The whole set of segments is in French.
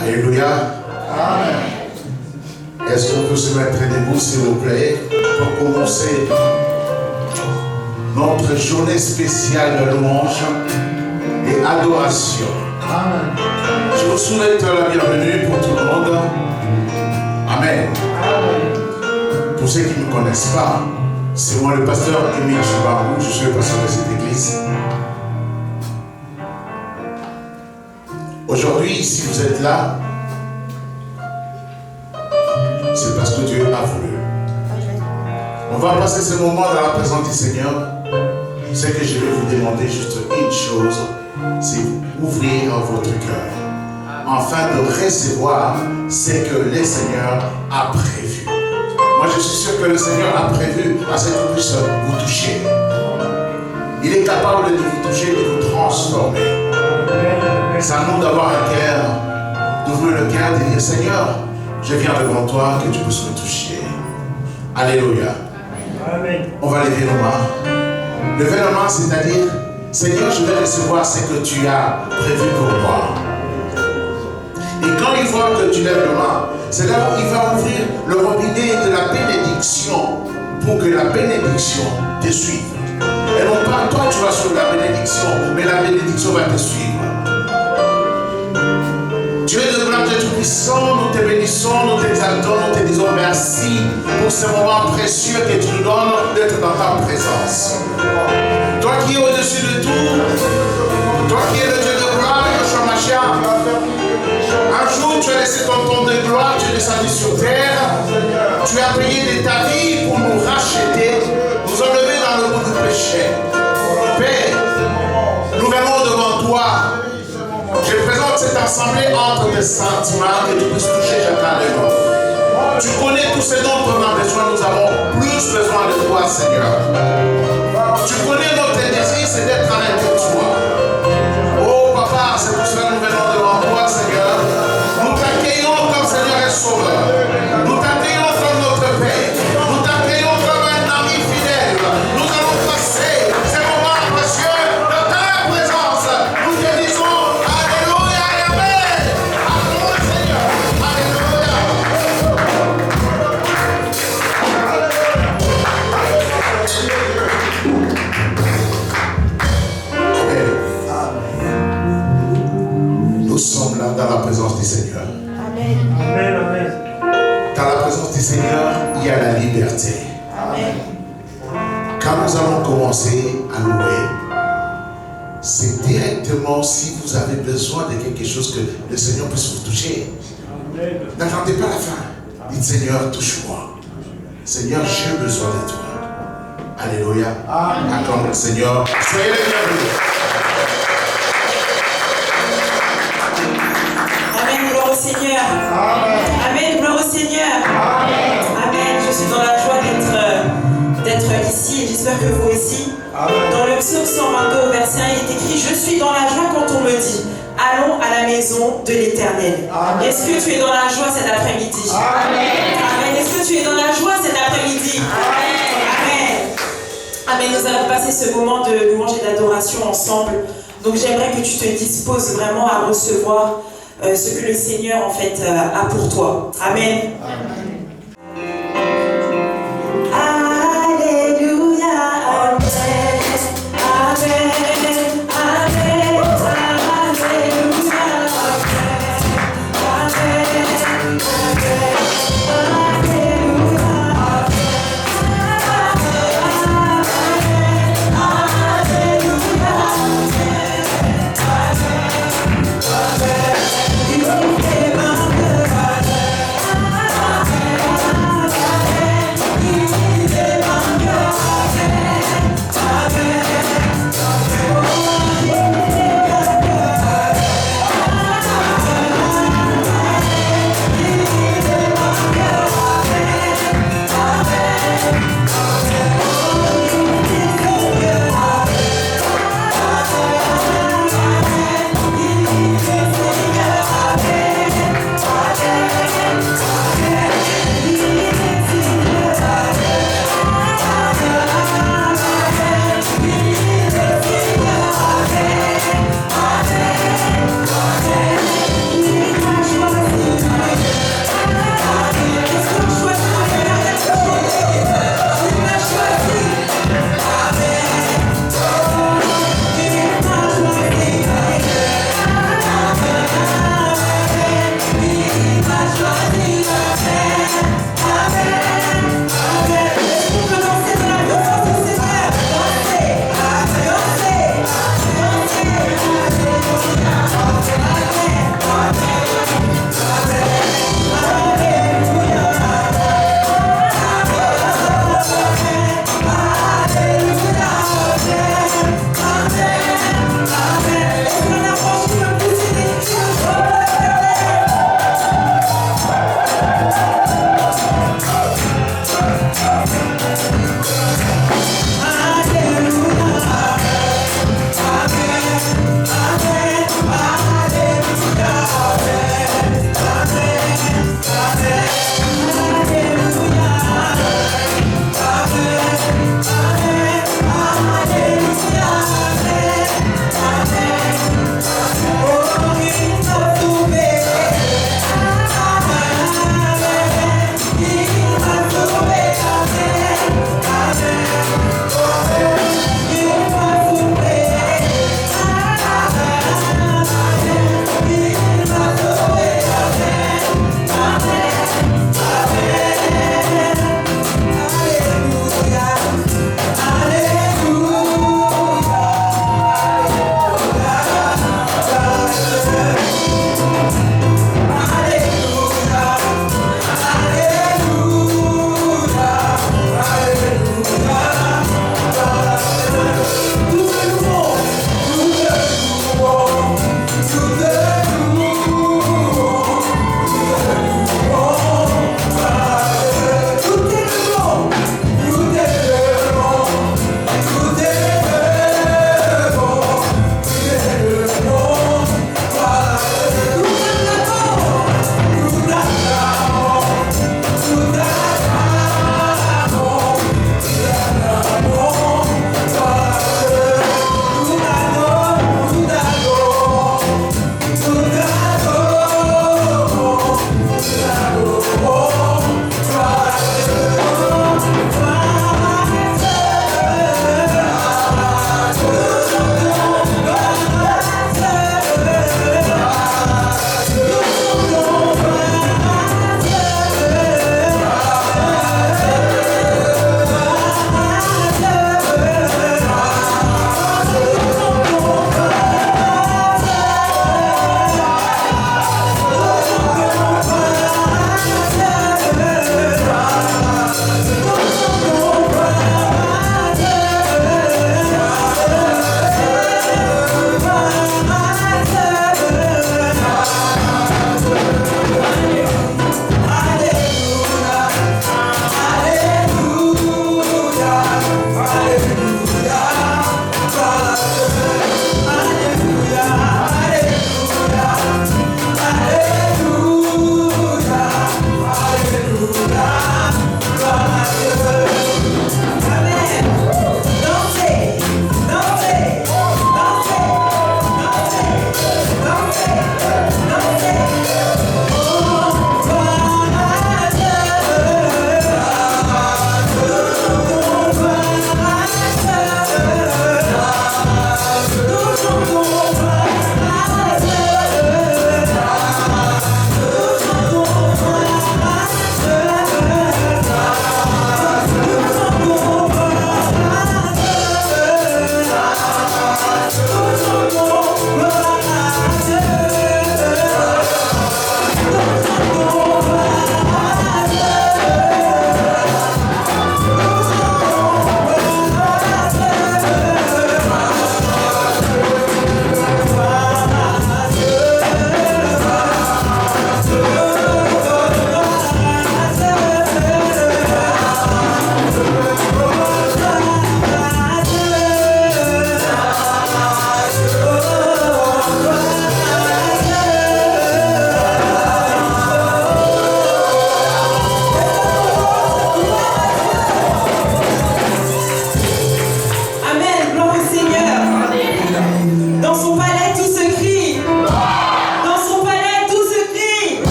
Alléluia. Amen. Est-ce qu'on peut se mettre debout, s'il vous plaît, pour commencer notre journée spéciale de louange et adoration. Amen. Je vous souhaite la bienvenue pour tout le monde. Amen. Amen. Pour ceux qui ne me connaissent pas, c'est moi le pasteur Émile Chibarou, je suis le pasteur de cette église. Aujourd'hui, si vous êtes là, c'est parce que Dieu a voulu. On va passer ce moment dans la présence du Seigneur. Ce que je vais vous demander, juste une chose, c'est ouvrir votre cœur, afin de recevoir ce que le Seigneur a prévu. Moi, je suis sûr que le Seigneur a prévu à ce qu'il puisse vous toucher. Il est capable de vous toucher, de vous transformer. C'est à nous d'avoir un cœur, d'ouvrir le cœur, de dire Seigneur, je viens devant toi, que tu puisses me toucher. Alléluia. Amen. On va lever nos mains. Lever nos mains, c'est-à-dire, Seigneur, je vais recevoir ce que tu as prévu pour moi. Et quand il voit que tu lèves les mains, c'est là où il va ouvrir le robinet de la bénédiction pour que la bénédiction te suive. Et non pas toi, tu vas suivre la bénédiction, mais la bénédiction va te suivre. Dieu de gloire, Dieu tout-puissant, nous te bénissons, nous t'exaltons, nous te disons merci pour ce moment précieux que tu nous donnes d'être dans ta présence. Toi qui es au-dessus de tout, toi qui es le Dieu de gloire, Yeshua Mashiach, un jour tu as laissé ton temps de gloire, tu es descendu sur terre, tu as payé de ta vie pour nous racheter, nous enlever dans le monde du péché. Père, nous venons devant toi. Je présente cette assemblée entre tes sentiments que tu puisses toucher chacun de nous. Tu connais tout ce dont on a besoin, nous avons plus besoin de toi, Seigneur. Tu connais notre désir, c'est d'être avec toi. Oh Papa, c'est pour cela que nous venons devant toi, Seigneur. Nous t'accueillons comme Seigneur et Sauveur. Nous t'accueillons comme notre Père. Nous t'accueillons comme un ami fidèle. Nous allons passer ces moments précieux de ta présence. Nous te disons Alléluia et Amen. Alléluia, Seigneur. Alléluia. Nous sommes là dans la présence du Seigneur. Amen. Amen. Dans la présence du Seigneur, il y a la liberté. Amen. Quand nous allons commencer à louer, c'est directement si vous avez besoin de quelque chose que le Seigneur puisse vous toucher. N'attendez pas la fin. Dites Seigneur, touche-moi. Seigneur, j'ai besoin de toi. Alléluia. Acclame le Seigneur. Soyez les bienvenus. Amen, gloire au Seigneur. Amen, gloire au Seigneur. Amen. Je suis dans la joie d'être ici et j'espère que vous aussi. Dans le psaume 122 au verset 1, il est écrit « Je suis dans la joie quand on me dit « Allons à la maison de l'Éternel ». Est-ce que tu es dans la joie cet après-midi? Amen. Est-ce que tu es dans la joie cet après-midi? Amen. Amen. Nous allons passer ce moment de louange et d'adoration ensemble. Donc j'aimerais que tu te disposes vraiment à recevoir ce que le Seigneur en fait a pour toi. Amen. Alléluia. Amen. Amen. Amen. Alléluia. Amen. Amen.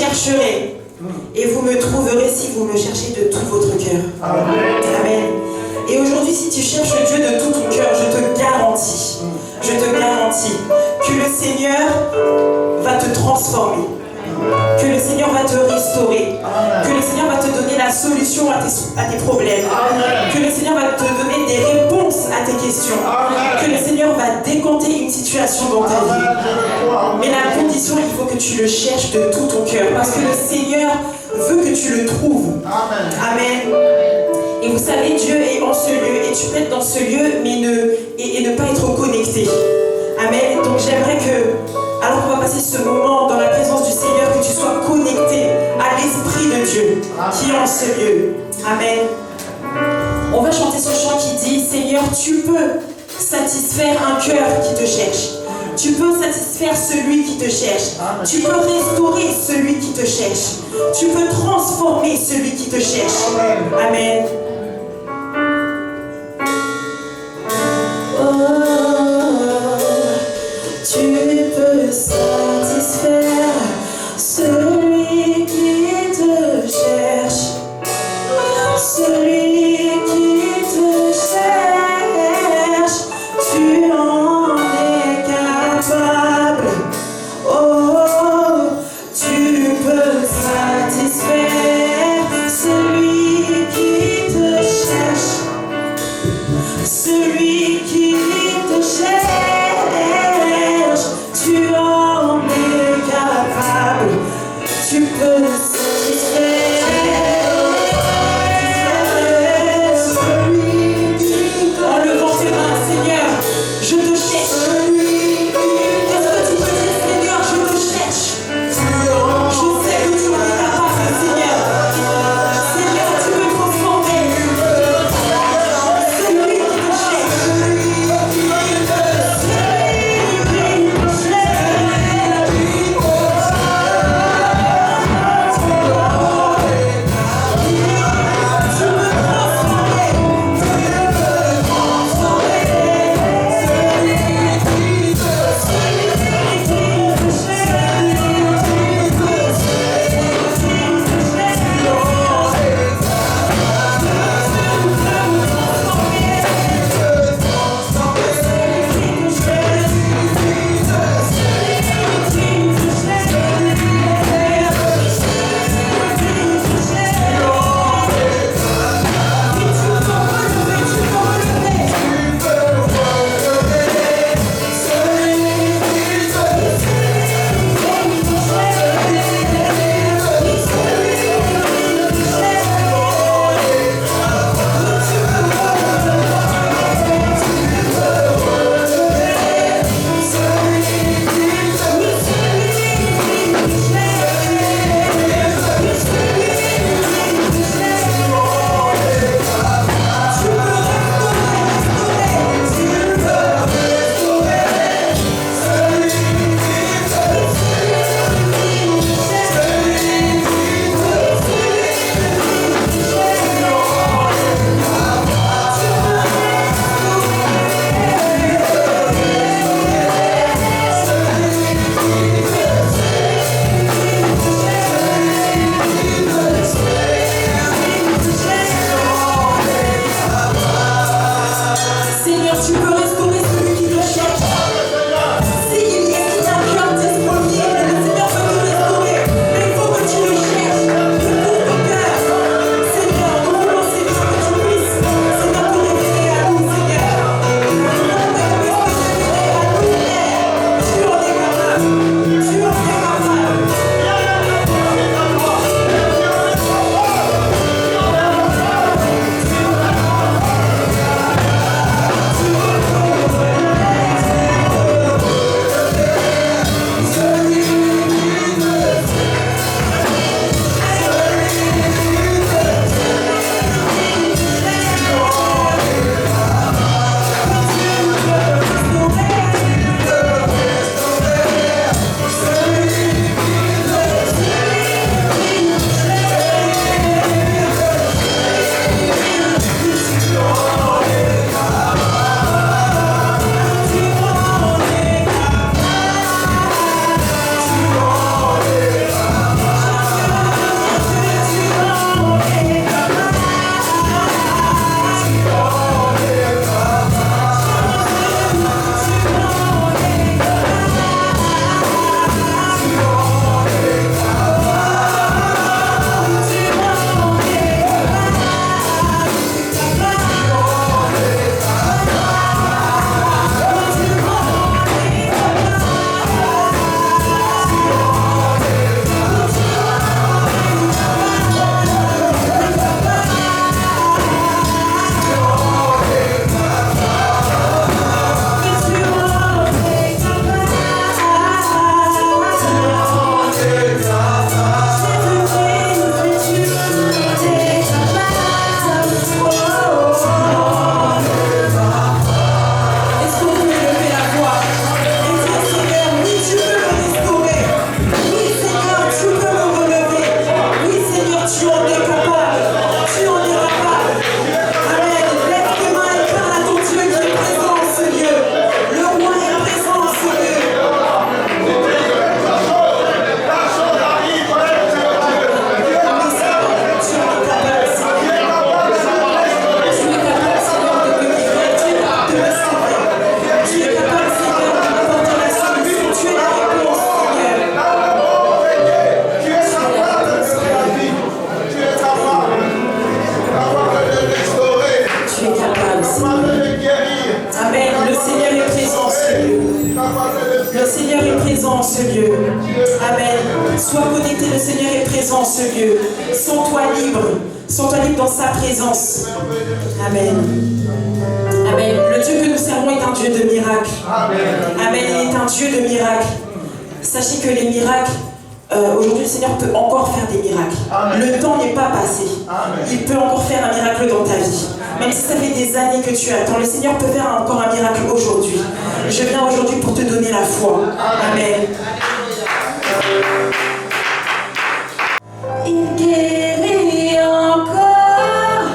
chercherez et vous me trouverez si vous me cherchez de tout votre cœur. Amen. Et aujourd'hui, si tu cherches Dieu de tout ton cœur, je te garantis que le Seigneur va te transformer, que le Seigneur va te restaurer, que le Seigneur va te donner la solution à tes problèmes, que le Seigneur va te donner des réponses à tes questions, que le Seigneur va décanter une situation dans ta vie. Mais la condition, il faut que tu le cherches de tout ton cœur, parce que le Seigneur veut que tu le trouves. Amen. Et vous savez, Dieu est en ce lieu, et tu peux être dans ce lieu, mais ne pas être connecté. Amen. Donc j'aimerais que, alors qu'on va passer ce moment dans la présence du Seigneur, que tu sois connecté à l'Esprit de Dieu qui est en ce lieu. Amen. On va chanter ce chant qui dit, Seigneur, tu peux satisfaire un cœur qui te cherche. Tu peux satisfaire celui qui te cherche. Tu peux restaurer celui qui te cherche. Tu peux transformer celui qui te cherche. Amen. Tu peux satisfaire celui qui te cherche, celui qui te cherche, tu en es capable. Oh, tu peux satisfaire celui qui te Sois connecté, le Seigneur est présent en ce lieu. Sens-toi libre. Sens-toi libre dans sa présence. Amen. Amen. Le Dieu que nous servons est un Dieu de miracles. Amen. Il est un Dieu de miracles. Sachez que les miracles, aujourd'hui le Seigneur peut encore faire des miracles. Le temps n'est pas passé. Il peut encore faire un miracle dans ta vie. Même si ça fait des années que tu attends, le Seigneur peut faire encore un miracle aujourd'hui. Je viens aujourd'hui pour te donner la foi. Amen. Il guérit encore,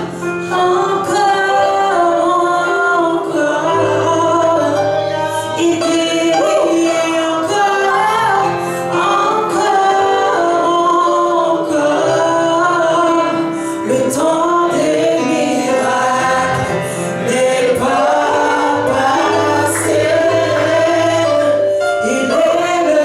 encore, encore. Il guérit encore, encore, encore. Le temps des miracles n'est pas passé. Il est le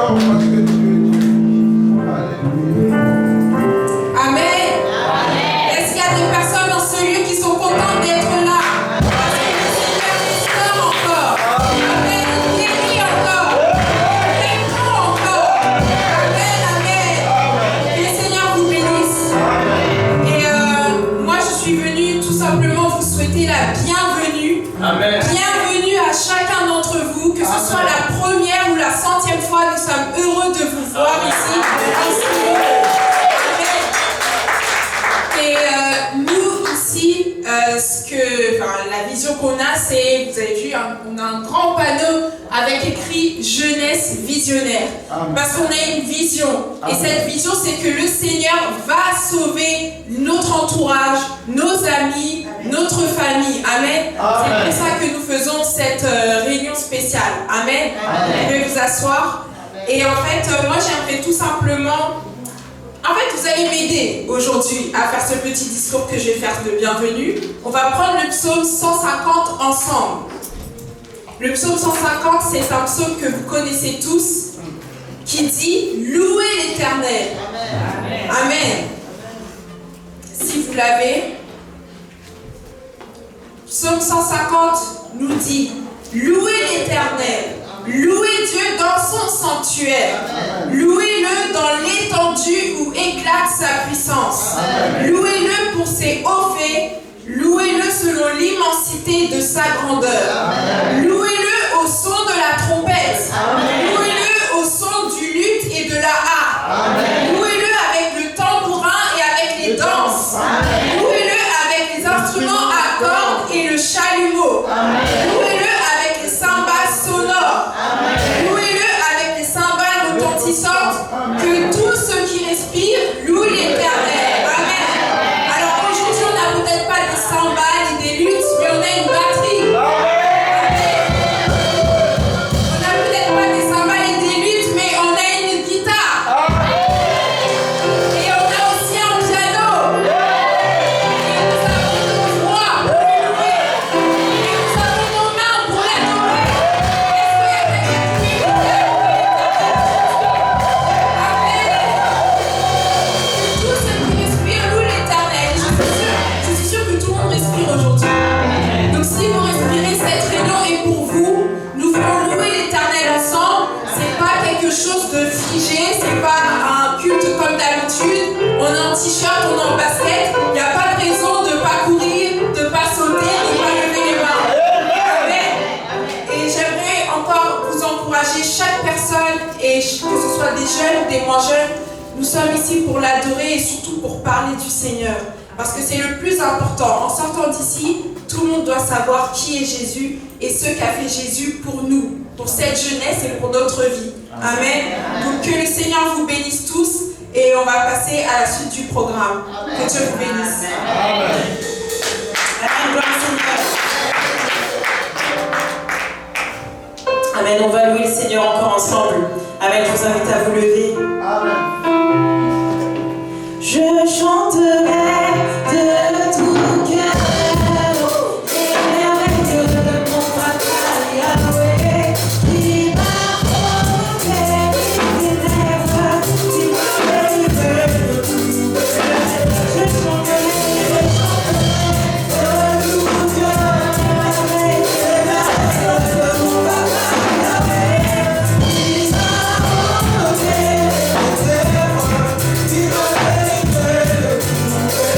Amen. Est-ce qu'il y a des personnes dans ce lieu qui sont contentes d'être là? Parce que le Seigneur restaure encore. Amen. Il guérit encore. Il répond encore. Amen. Amen. Que le Seigneur vous bénisse. Et moi, je suis venue tout simplement vous souhaiter la bienvenue. Amen. Bienvenue à chacun d'entre vous, que ce soit la première ou la 100e fois, nous sommes heureux de vous voir ici. Et nous ici, la vision qu'on a, c'est, vous avez vu, on a un grand panneau avec écrit jeunesse visionnaire. Parce qu'on a une vision. Et cette vision, c'est que le Seigneur va sauver notre entourage, nos amis, notre famille. Amen. C'est pour ça que nous faisons cette réunion spéciale. Amen. Vous pouvez vous asseoir. Et en fait, moi j'aimerais tout simplement... En fait, vous allez m'aider aujourd'hui à faire ce petit discours que je vais faire de bienvenue. On va prendre le psaume 150 ensemble. Le psaume 150, c'est un psaume que vous connaissez tous, qui dit « Louez l'Éternel ». Amen. Si vous l'avez, psaume 150 nous dit « Louez l'Éternel ». Louez Dieu dans son sanctuaire. Louez-le dans l'étendue où éclate sa puissance. Louez-le pour ses hauts faits. Louez-le selon l'immensité de sa grandeur. Louez-le au son de la trompette. Louez-le au son du luth et de la harpe. Louez-le avec le tambourin et avec les danses. Louez-le avec les instruments à cordes et le chalumeau. Louez-le avec les cymbales sonores. Louez-le avec les cymbales retentissantes. Que tous ceux qui respirent louent l'Éternel. Amen. Alors aujourd'hui, on n'a peut-être pas des cymbales et des luttes, mais on a une batterie. On n'a peut-être pas des cymbales et des luttes, mais on a une guitare. Et on a aussi un piano. Et nous avons nos voix pour louer. Et nous avons nos mains pour l'adorer. Tous ceux qui respirent louent l'Éternel. Je suis sûre que tout le monde respire aujourd'hui. Donc si vous respirez, cette réunion est pour vous. Nous voulons louer l'Éternel ensemble. C'est pas quelque chose de figé, c'est pas un culte comme d'habitude. On est en t-shirt, on est en basket. Il n'y a pas de raison de ne pas courir, de ne pas sauter, de ne pas lever les mains. Amen. Et j'aimerais encore vous encourager, chaque personne, et que ce soit des jeunes ou des moins jeunes, nous sommes ici pour l'adorer et surtout pour parler du Seigneur. Parce que c'est le plus important. En sortant d'ici, tout le monde doit savoir qui est Jésus et ce qu'a fait Jésus pour nous, pour cette jeunesse et pour notre vie. Amen. Donc que le Seigneur vous bénisse tous et on va passer à la suite du programme. Que Dieu vous bénisse. Amen. Gloire au Seigneur. Amen. On va louer le Seigneur encore ensemble. Amen. Je vous invite à vous lever. Je chanterai de tout cœur les merveilles de mon papa Yahweh, qui m'a porté des lèvres, qui m'a élevé de tout cœur. Je chanterai de tout cœur les merveilles de mon papa Yahweh, qui m'a porté des lèvres, qui m'a élevé de tout cœur.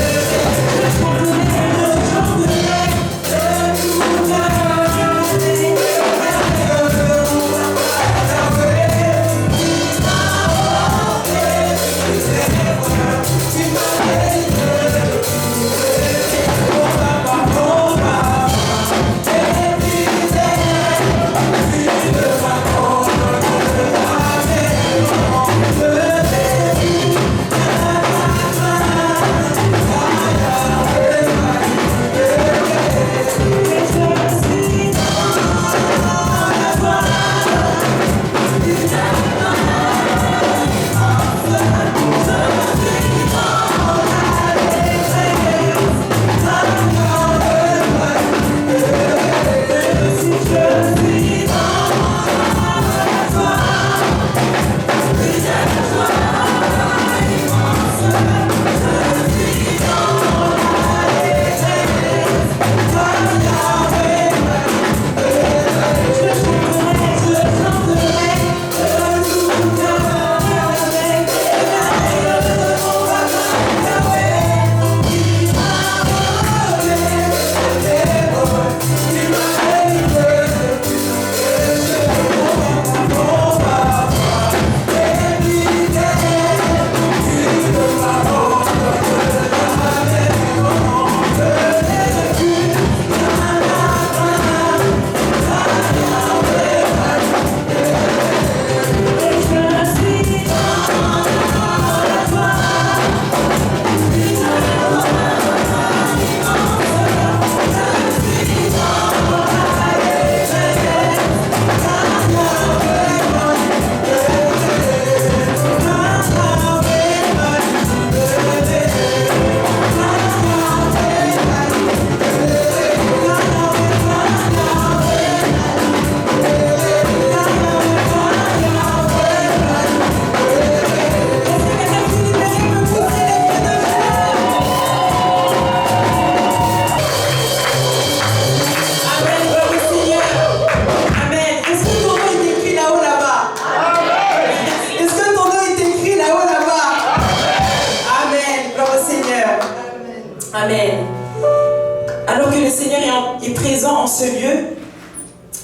Seigneur est présent en ce lieu,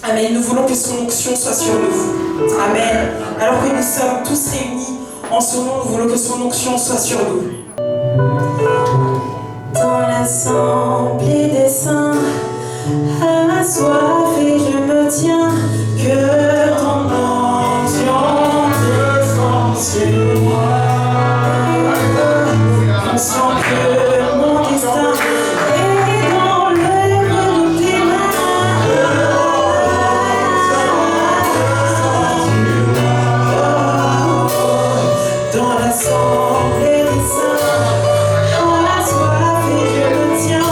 amen, nous voulons que son onction soit sur nous. Amen. Alors que nous sommes tous réunis en son nom, nous voulons que son onction soit sur nous. Dans l'assemblée des saints, assoiffé je me tiens, que ton onction descende sur moi. Conscient que mon destin est dans l'œuvre de tes mains. Dans l'assemblée des saints, assoiffé je me tiens.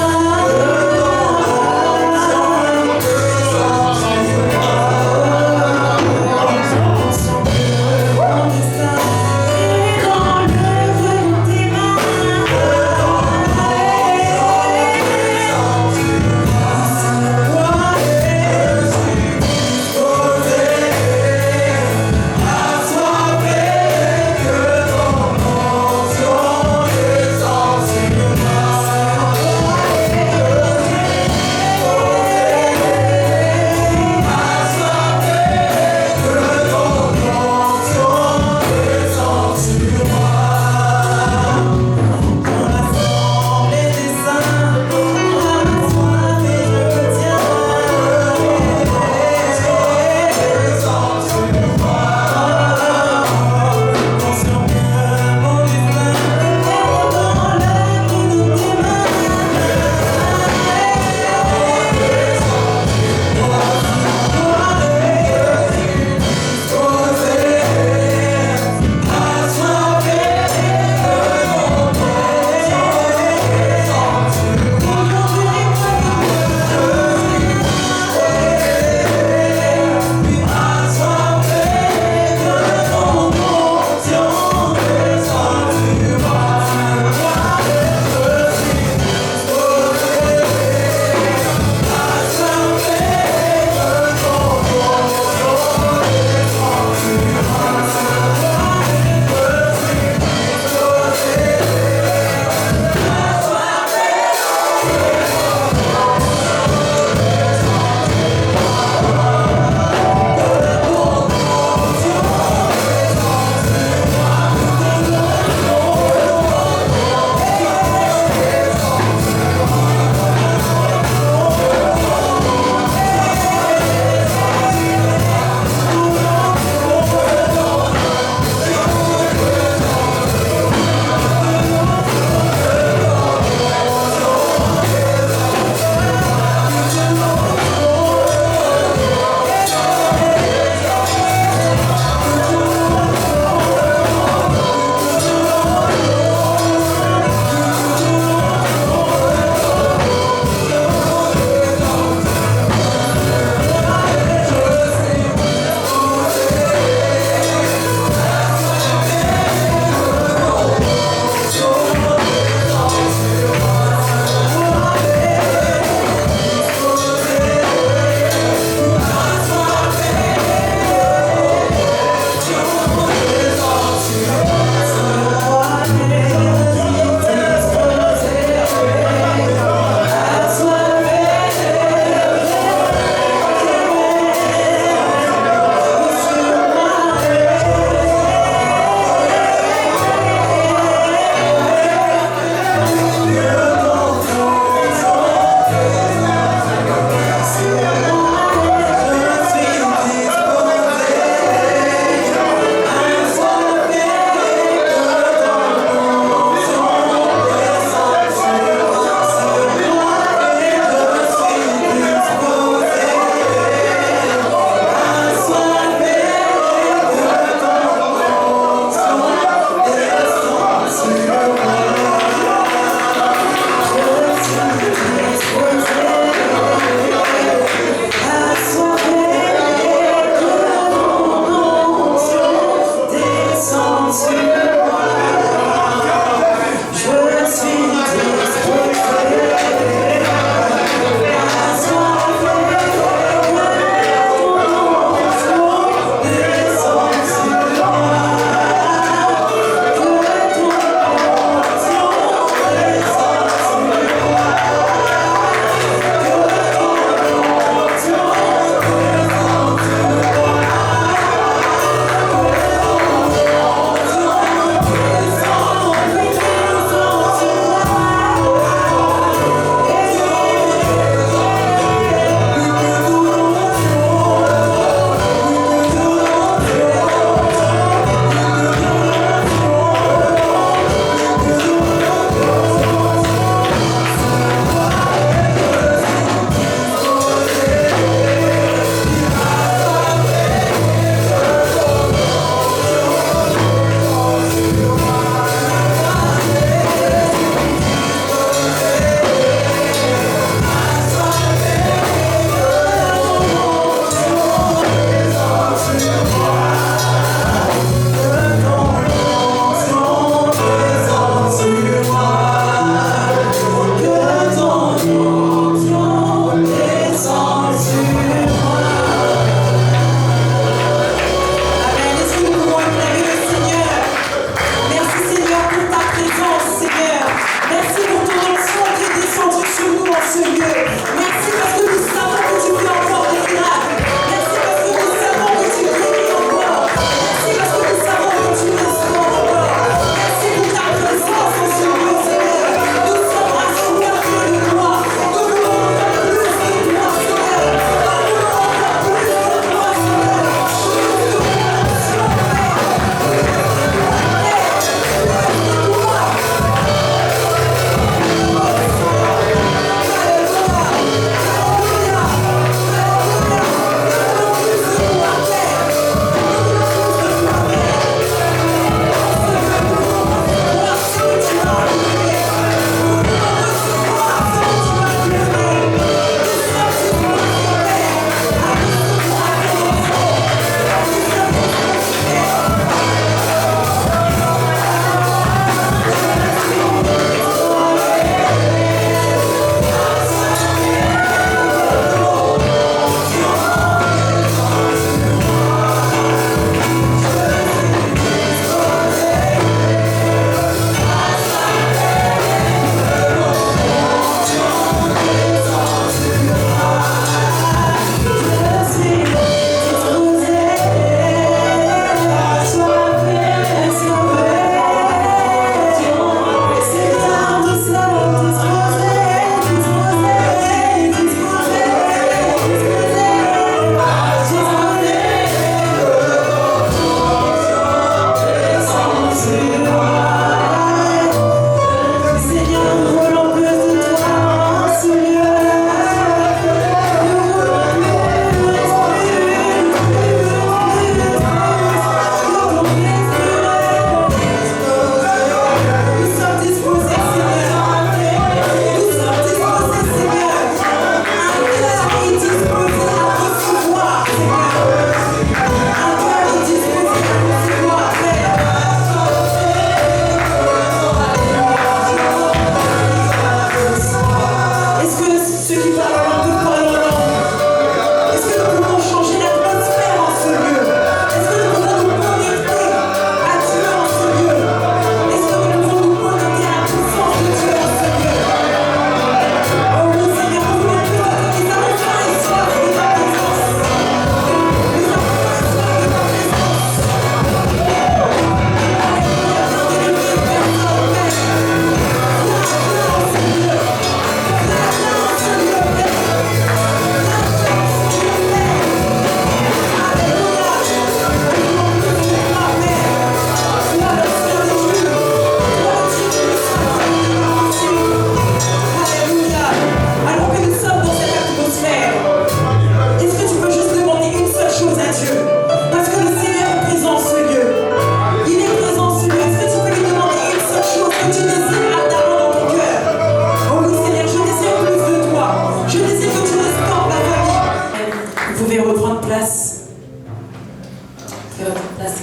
votre place.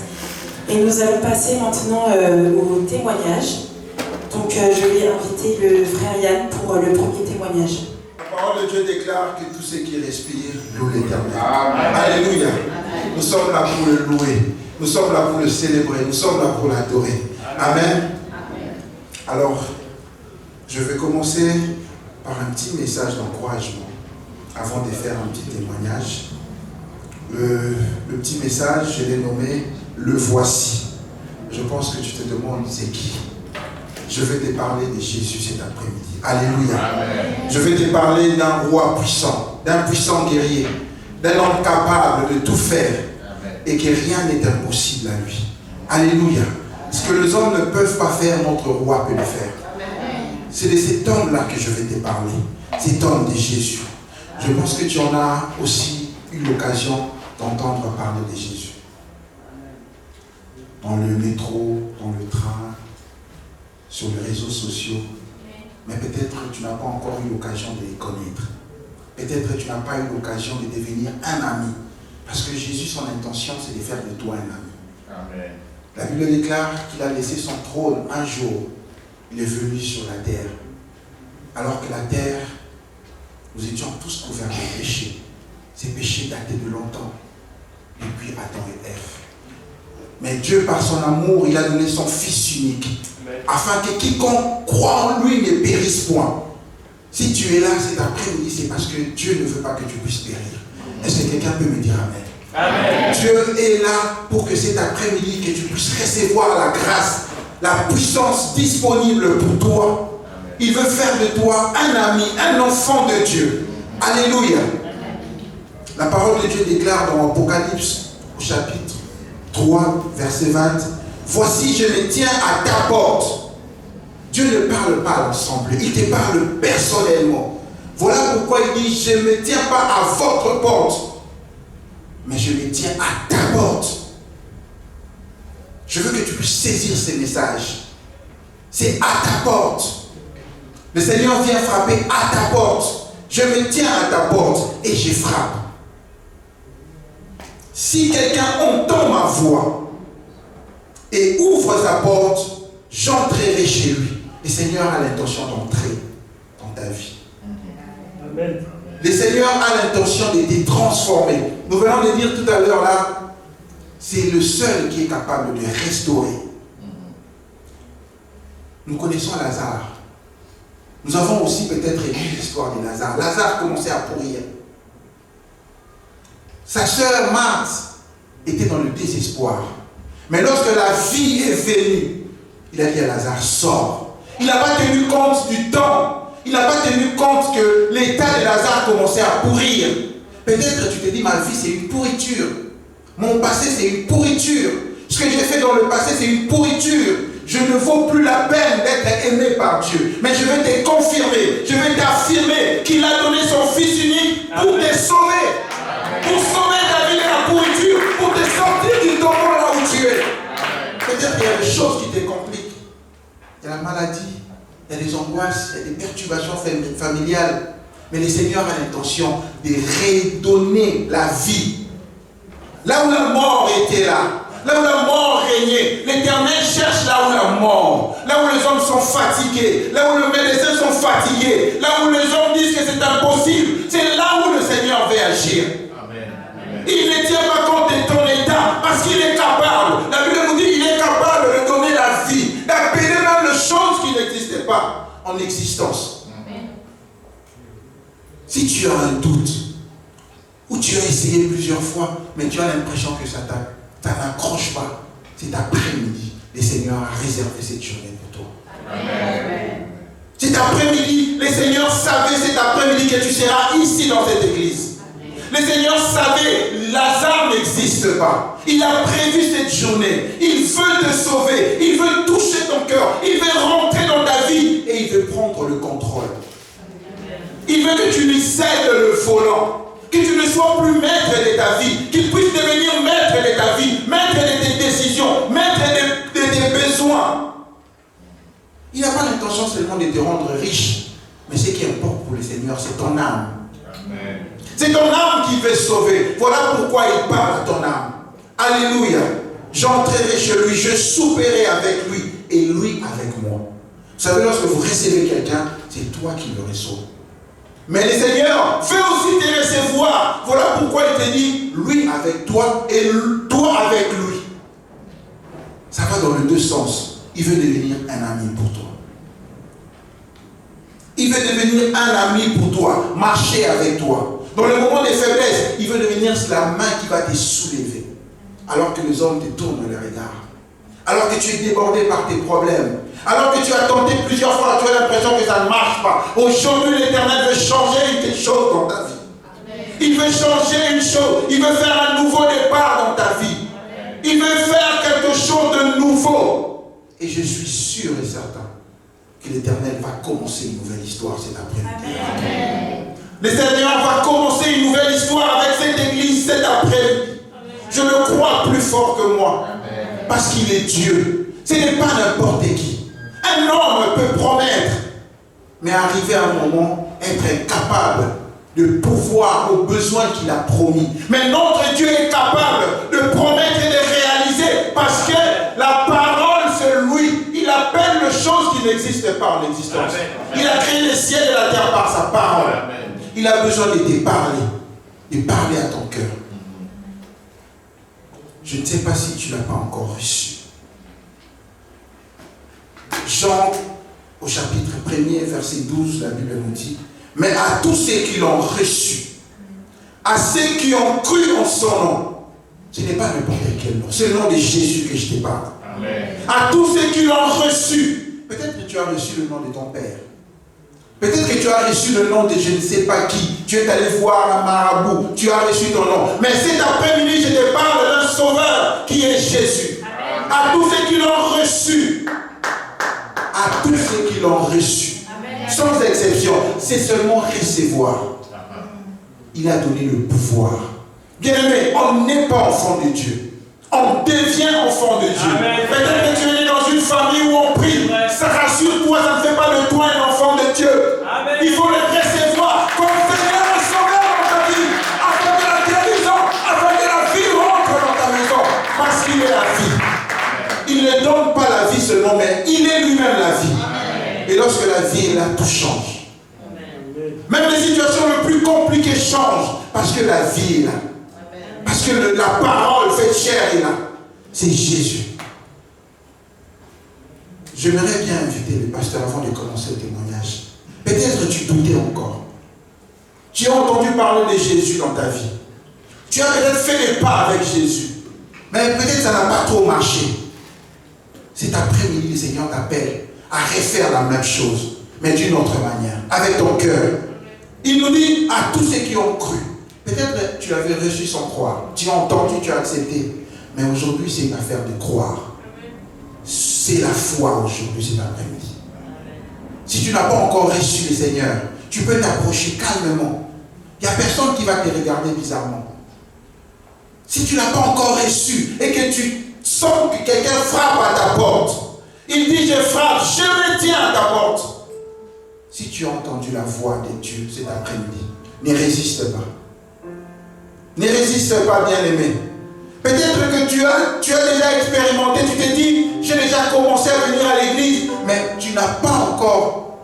Et nous allons passer maintenant au témoignage. Donc je vais inviter le frère Yann pour le premier témoignage. La parole de Dieu déclare que tous ceux qui respirent louent l'Éternel. Alléluia. Nous sommes là pour le louer. Nous sommes là pour le célébrer. Nous sommes là pour l'adorer. Amen. Alors, je vais commencer par un petit message d'encouragement avant de faire un petit témoignage. Le petit message, je l'ai nommé « Le voici ». Je pense que tu te demandes c'est qui. Je vais te parler de Jésus cet après-midi. Alléluia. Amen. Je vais te parler d'un roi puissant, d'un puissant guerrier, d'un homme capable de tout faire. Amen. Et que rien n'est impossible à lui. Alléluia. Ce que les hommes ne peuvent pas faire, notre roi peut le faire. C'est de cet homme-là que je vais te parler. Cet homme de Jésus. Je pense que tu en as aussi eu l'occasion d'entendre parler de Jésus. Dans le métro, dans le train, sur les réseaux sociaux. Mais peut-être que tu n'as pas encore eu l'occasion de les connaître. Peut-être que tu n'as pas eu l'occasion de devenir un ami. Parce que Jésus, son intention, c'est de faire de toi un ami. Amen. La Bible déclare qu'il a laissé son trône un jour. Il est venu sur la terre. Alors que la terre, nous étions tous couverts de péchés. Ces péchés dataient de longtemps. Depuis Adam et Ève. Mais Dieu, par son amour, il a donné son Fils unique. Afin que quiconque croit en lui ne périsse point. Si tu es là cet après-midi, c'est parce que Dieu ne veut pas que tu puisses périr. Est-ce que quelqu'un peut me dire Amen? Amen. Dieu est là pour que cet après-midi, que tu puisses recevoir la grâce, la puissance disponible pour toi. Amen. Il veut faire de toi un ami, un enfant de Dieu. Alléluia. La parole de Dieu déclare dans Apocalypse, au chapitre 3, verset 20, « Voici, je me tiens à ta porte. » Dieu ne parle pas ensemble, il te parle personnellement. Voilà pourquoi il dit, je ne me tiens pas à votre porte, mais je me tiens à ta porte. Je veux que tu puisses saisir ces messages. C'est à ta porte. Le Seigneur vient frapper à ta porte. Je me tiens à ta porte et je frappe. Si quelqu'un entend ma voix et ouvre sa porte, j'entrerai chez lui. Le Seigneur a l'intention d'entrer dans ta vie. Amen. Le Seigneur a l'intention de te transformer. Nous venons de dire tout à l'heure là, c'est le seul qui est capable de restaurer. Nous connaissons Lazare. Nous avons aussi peut-être lu l'histoire de Lazare. Lazare commençait à pourrir. Sa sœur Marthe était dans le désespoir. Mais lorsque la vie est venue, il a dit à Lazare, sors. Il n'a pas tenu compte du temps. Il n'a pas tenu compte que l'état de Lazare commençait à pourrir. Peut-être tu te dis, ma vie c'est une pourriture. Mon passé c'est une pourriture. Ce que j'ai fait dans le passé c'est une pourriture. Je ne vaux plus la peine d'être aimé par Dieu. Mais je vais te confirmer, je vais t'affirmer qu'il a donné son Fils unique pour te sauver. Pour sauver ta vie de la pourriture, pour te sortir du tombeau là où tu es. Peut-être qu'il y a des choses qui te compliquent. Il y a la maladie, il y a des angoisses, il y a des perturbations familiales. Mais le Seigneur a l'intention de redonner la vie. Là où la mort était là, là où la mort régnait, l'Éternel cherche là où la mort, là où les hommes sont fatigués, là où les médecins sont fatigués, là où les hommes disent que c'est impossible, c'est là où le Seigneur veut agir. Il ne tient pas compte de ton état parce qu'il est capable. La Bible nous dit qu'il est capable de donner la vie, d'appeler même les choses qui n'existaient pas en existence. Amen. Si tu as un doute, ou tu as essayé plusieurs fois, mais tu as l'impression que ça n'accroche pas, cet après-midi, le Seigneur a réservé cette journée pour toi. Amen. Cet après-midi, le Seigneur savait cet après-midi que tu seras ici dans cette église. Le Seigneur savait, Lazare n'existe pas. Il a prévu cette journée. Il veut te sauver. Il veut toucher ton cœur. Il veut rentrer dans ta vie et il veut prendre le contrôle. Il veut que tu lui cèdes le volant. Que tu ne sois plus maître de ta vie. Qu'il puisse devenir maître de ta vie. Maître de tes décisions. Maître de tes besoins. Il n'a pas l'intention seulement de te rendre riche. Mais ce qui importe pour le Seigneur, c'est ton âme. Amen. C'est ton âme qui veut sauver. Voilà pourquoi il parle à ton âme. Alléluia. J'entrerai chez lui, je souperai avec lui et lui avec moi. Vous savez, lorsque vous recevez quelqu'un, c'est toi qui le reçois. Mais le Seigneur veut aussi te recevoir. Voilà pourquoi il te dit, lui avec toi et toi avec lui. Ça va dans les deux sens. Il veut devenir un ami pour toi. Il veut devenir un ami pour toi, marcher avec toi. Dans le moment des faiblesses, il veut devenir la main qui va te soulever. Alors que les hommes te tournent le regard. Alors que tu es débordé par tes problèmes. Alors que tu as tenté plusieurs fois, tu as l'impression que ça ne marche pas. Aujourd'hui, l'Éternel veut changer quelque chose dans ta vie. Il veut changer une chose. Il veut faire un nouveau départ dans ta vie. Il veut faire quelque chose de nouveau. Et je suis sûr et certain que l'Éternel va commencer une nouvelle histoire cet après-midi. Le Seigneur va commencer une nouvelle histoire avec cette église cet après-midi. Je le crois plus fort que moi. Parce qu'il est Dieu. Ce n'est pas n'importe qui. Un homme peut promettre, mais arriver à un moment, être incapable de pouvoir aux besoins qu'il a promis. Mais notre Dieu est capable de promettre et de réaliser parce que la parole, c'est lui. Il appelle les choses qui n'existent pas en existence. Il a créé le ciel et la terre par sa parole. Il a besoin de te parler à ton cœur. Je ne sais pas si tu ne l'as pas encore reçu. Jean, au chapitre 1er, verset 12, la Bible nous dit, mais à tous ceux qui l'ont reçu, à ceux qui ont cru en son nom, ce n'est pas n'importe quel nom, c'est le nom de Jésus que je te parle. Amen. À tous ceux qui l'ont reçu, peut-être que tu as reçu le nom de ton père. Peut-être que tu as reçu le nom de je ne sais pas qui. Tu es allé voir un marabout. Tu as reçu ton nom. Mais cet après-midi, je te parle d'un sauveur qui est Jésus. Amen. À tous ceux qui l'ont reçu. À tous ceux qui l'ont reçu. Amen. Sans exception. C'est seulement recevoir. Il a donné le pouvoir. Bien-aimé, on n'est pas enfant de Dieu. On devient enfant de Dieu. Peut-être que tu es né dans une famille où on prie. Ça rassure-toi, ça ne fait pas de toi un enfant de Dieu. Amen. Il faut le recevoir comme Seigneur et Sauveur dans ta vie. Afin que la guérison, afin que la vie rentre dans ta maison. Parce qu'il est la vie. Il ne donne pas la vie seulement, mais il est lui-même la vie. Amen. Et lorsque la vie est là, tout change. Amen. Même les situations les plus compliquées changent parce que la vie est là. Parce que la parole fait chair est là. C'est Jésus. J'aimerais bien inviter le pasteur avant de commencer le témoignage. Peut-être tu doutais encore. Tu as entendu parler de Jésus dans ta vie. Tu as peut-être fait des pas avec Jésus. Mais peut-être ça n'a pas trop marché. Cet après-midi, le Seigneur t'appelle à refaire la même chose, mais d'une autre manière, avec ton cœur. Il nous dit à tous ceux qui ont cru. Peut-être tu avais reçu sans croire. Tu as entendu, tu as accepté. Mais aujourd'hui, c'est une affaire de croire. C'est la foi aujourd'hui, cet après-midi. Si tu n'as pas encore reçu le Seigneur, tu peux t'approcher calmement. Il n'y a personne qui va te regarder bizarrement. Si tu n'as pas encore reçu et que tu sens que quelqu'un frappe à ta porte, il dit je frappe, je me tiens à ta porte. Si tu as entendu la voix de Dieu cet après-midi, ne résiste pas. Ne résiste pas, bien-aimé. Peut-être que tu as déjà expérimenté, tu te dis, j'ai déjà commencé à venir à l'église, mais tu n'as pas encore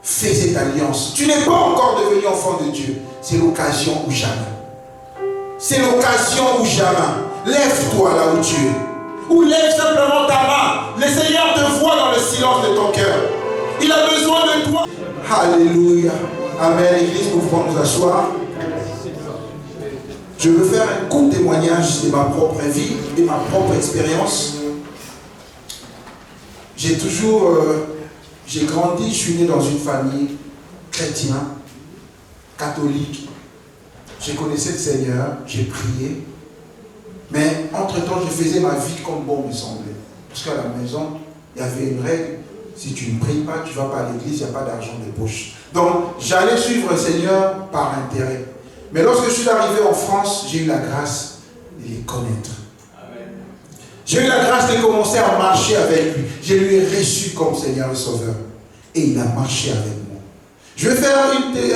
fait cette alliance. Tu n'es pas encore devenu enfant de Dieu. C'est l'occasion ou jamais. C'est l'occasion ou jamais. Lève-toi là où tu es. Ou lève simplement ta main. Le Seigneur te voit dans le silence de ton cœur. Il a besoin de toi. Alléluia. Amen. L'église, nous pouvons nous asseoir. Je veux faire un court témoignage de ma propre vie, de ma propre expérience. J'ai grandi, je suis né dans une famille chrétienne, catholique. Je connaissais le Seigneur, j'ai prié. Mais entre-temps, je faisais ma vie comme bon me semblait. Parce qu'à la maison, il y avait une règle. Si tu ne pries pas, tu ne vas pas à l'église, il n'y a pas d'argent de poche. Donc, j'allais suivre le Seigneur par intérêt. Mais lorsque je suis arrivé en France, j'ai eu la grâce de les connaître. Amen. J'ai eu la grâce de commencer à marcher avec lui. Je lui ai reçu comme Seigneur et Sauveur. Et il a marché avec moi. Je vais faire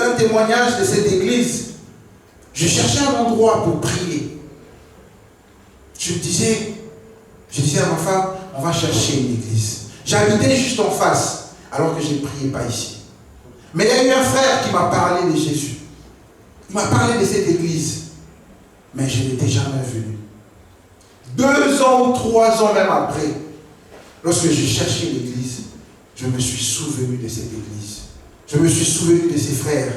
un témoignage de cette église. Je cherchais un endroit pour prier. Je me disais, Je disais à ma femme, on va chercher une église. J'habitais juste en face, alors que je ne priais pas ici. Mais il y a eu un frère qui m'a parlé de Jésus. Il m'a parlé de cette église. Mais je n'étais jamais venu. 2 ans ou 3 ans même après, lorsque je cherchais l'église, je me suis souvenu de cette église. Je me suis souvenu de ses frères.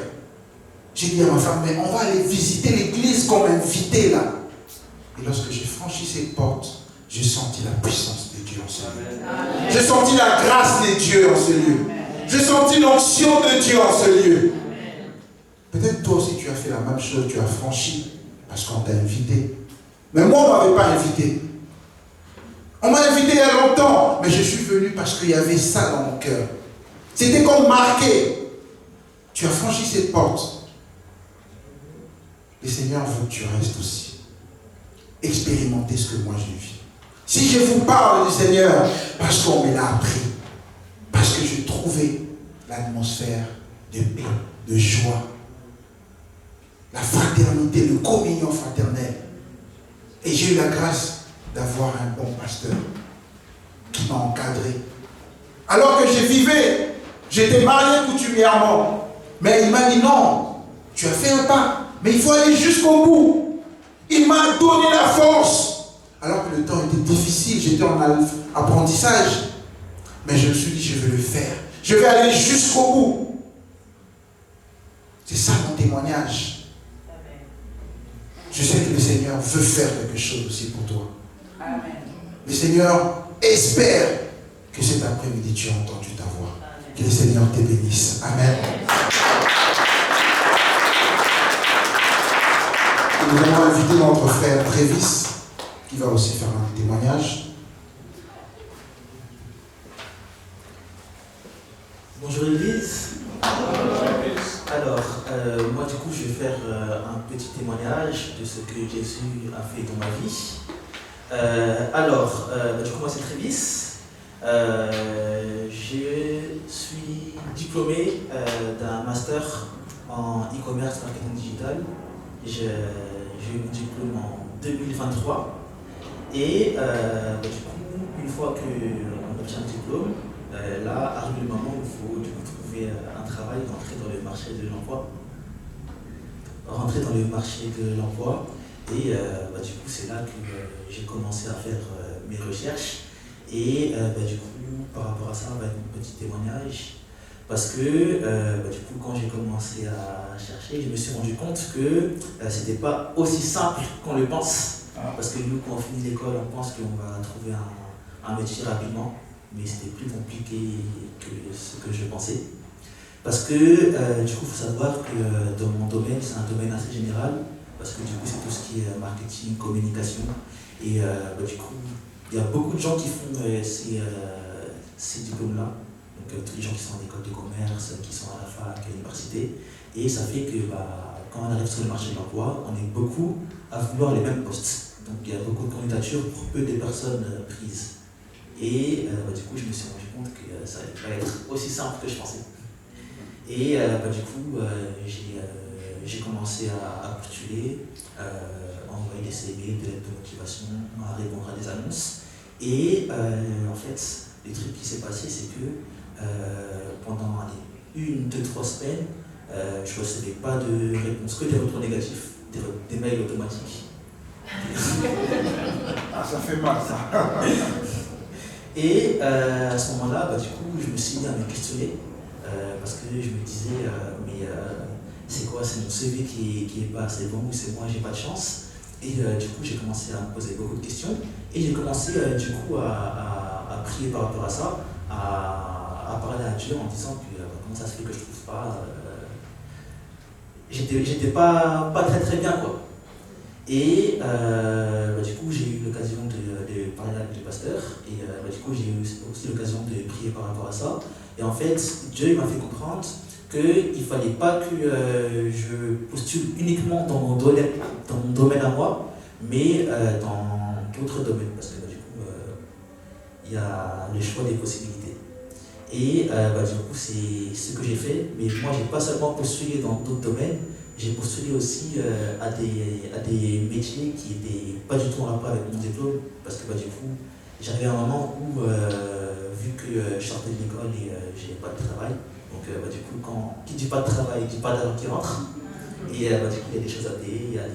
J'ai dit à ma femme, mais on va aller visiter l'église comme invité là. Et lorsque j'ai franchi cette porte, j'ai senti la puissance de Dieu en ce lieu. J'ai senti la grâce de Dieu en ce lieu. J'ai senti l'onction de Dieu en ce lieu. Peut-être toi aussi tu as fait la même chose, tu as franchi parce qu'on t'a invité. Mais moi on ne m'avait pas invité. On m'a invité il y a longtemps, mais je suis venu parce qu'il y avait ça dans mon cœur. C'était comme marqué. Tu as franchi cette porte. Le Seigneur veut que tu restes aussi. Expérimentez ce que moi je vis. Si je vous parle du Seigneur, parce qu'on me l'a appris, parce que je trouvais l'atmosphère de paix, de joie, la fraternité, le communion fraternelle. Et j'ai eu la grâce d'avoir un bon pasteur qui m'a encadré. Alors que je vivais, j'étais marié coutumièrement. Mais il m'a dit non, tu as fait un pas, mais il faut aller jusqu'au bout. Il m'a donné la force. Alors que le temps était difficile, j'étais en apprentissage. Mais je me suis dit, je vais le faire. Je vais aller jusqu'au bout. C'est ça mon témoignage. Je sais que le Seigneur veut faire quelque chose aussi pour toi. Amen. Le Seigneur espère que cet après-midi tu as entendu ta voix. Que le Seigneur te bénisse. Amen. Et nous allons inviter notre frère Trévis qui va aussi faire un témoignage. Bonjour Église. Alors, moi du coup je vais faire un petit témoignage de ce que Jésus a fait dans ma vie. Du coup moi c'est Trévis. Je suis diplômé d'un master en e-commerce marketing digital. J'ai eu mon diplôme en 2023. Et du coup, une fois qu'on obtient le diplôme, là arrive le moment où il faut du coup trouver un travail, rentrer dans le marché de l'emploi. Et du coup c'est là que j'ai commencé à faire mes recherches. Et du coup par rapport à ça, un petit témoignage. Parce que du coup quand j'ai commencé à chercher, je me suis rendu compte que c'était pas aussi simple qu'on le pense. Parce que nous, quand on finit l'école, on pense qu'on va trouver un métier rapidement, mais c'était plus compliqué que ce que je pensais. Parce que du coup, il faut savoir que dans mon domaine, c'est un domaine assez général, parce que du coup, c'est tout ce qui est marketing, communication, et du coup, il y a beaucoup de gens qui font ces diplômes-là, donc tous les gens qui sont en école de commerce, qui sont à la fac, à l'université, et ça fait que quand on arrive sur le marché de l'emploi, on est beaucoup à vouloir les mêmes postes. Donc il y a beaucoup de candidatures pour peu de personnes prises. Et du coup, je me suis rendu compte que ça n'allait pas être aussi simple que je pensais. Et du coup, j'ai commencé à postuler, à envoyer des CV, des lettres de motivation, à répondre à des annonces. Et en fait, le truc qui s'est passé, c'est que pendant 1, 2, 3 semaines, je ne recevais pas de réponse, que des retours négatifs, des mails automatiques. Ah, ça fait mal ça. Et à ce moment-là, du coup, je me suis mis à me questionner parce que je me disais, c'est quoi, c'est mon CV qui est pas assez bon ou c'est moi, j'ai pas de chance. Et du coup, j'ai commencé à me poser beaucoup de questions et j'ai commencé du coup à prier par rapport à ça, à parler à Dieu en disant que comment ça se fait que je trouve pas. J'étais pas très bien quoi. Et du coup, j'ai eu l'occasion de parler avec le pasteur et du coup, j'ai eu aussi l'occasion de prier par rapport à ça. Et en fait, Dieu m'a fait comprendre qu'il ne fallait pas que je postule uniquement dans mon domaine à moi, mais dans d'autres domaines, parce que du coup, il y a le choix des possibilités. Et du coup, c'est ce que j'ai fait, mais moi, je n'ai pas seulement postulé dans d'autres domaines, j'ai postulé aussi à des métiers qui n'étaient pas du tout en rapport avec mon diplôme, parce que du coup, j'arrivais à un moment où, vu que je sortais de l'école et je n'avais pas de travail, donc du coup, qui dit pas de travail, dit pas d'argent qui rentre. Et du coup, il y a des choses à payer, il y a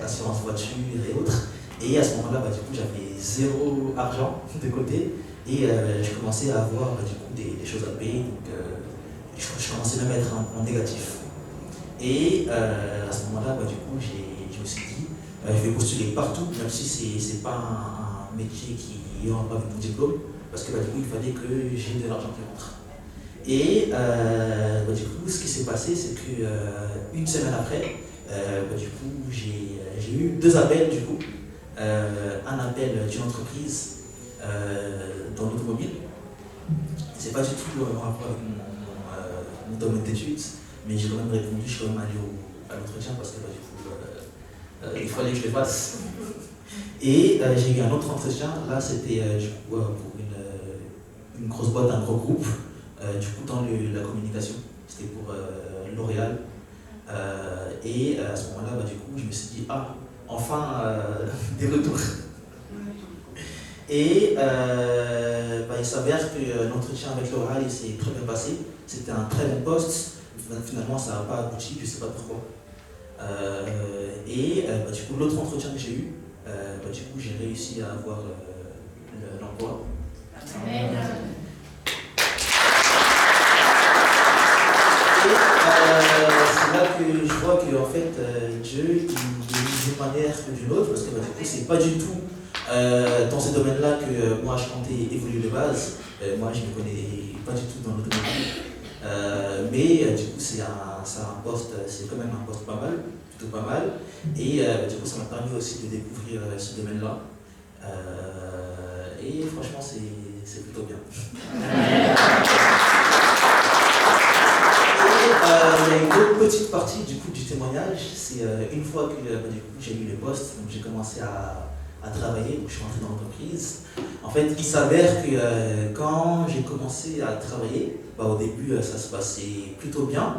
l'assurance voiture et autres. Et à ce moment-là, du coup, j'avais 0 argent de côté. Et je commençais à avoir du coup, des choses à payer. Donc je commençais même à être en négatif. Et à ce moment-là, du coup, je me suis dit, je vais postuler partout, même si ce n'est pas un métier qui rentre avec mon diplôme. Parce que du coup, il fallait que j'ai de l'argent qui rentre. Et du coup, ce qui s'est passé, c'est qu'une semaine après, du coup, j'ai eu 2 appels du coup. Un appel d'une entreprise dans l'automobile. C'est pas du tout en rapport avec mon domaine d'études, mais j'ai quand même répondu, je suis quand même allé à l'entretien parce que du coup, il fallait que je le fasse. Et j'ai eu un autre entretien, là c'était du coup pour une grosse boîte, un gros groupe, du coup dans la communication, c'était pour L'Oréal. Et à ce moment-là, du coup, je me suis dit, enfin, des retours. Et il s'avère que l'entretien avec L'Oréal s'est très bien passé. C'était un très bon poste. Finalement, ça n'a pas abouti, je ne sais pas pourquoi. Du coup, l'autre entretien que j'ai eu, du coup, j'ai réussi à avoir l'emploi. Amen. C'est là que je vois que en fait, Dieu, il d'une manière que d'une autre, parce que du coup, c'est pas du tout dans ce domaine-là que moi je comptais évoluer de base. Moi, je ne me connais pas du tout dans l'automobile. Mais du coup, c'est un poste, c'est quand même un poste pas mal, plutôt pas mal. Et du coup, ça m'a permis aussi de découvrir ce domaine-là. Et franchement, c'est plutôt bien. Il y a une autre petite partie du coup du témoignage, c'est une fois que du coup, j'ai eu le poste, donc j'ai commencé à travailler, donc je suis rentré dans l'entreprise. En fait, il s'avère que quand j'ai commencé à travailler, au début ça se passait plutôt bien,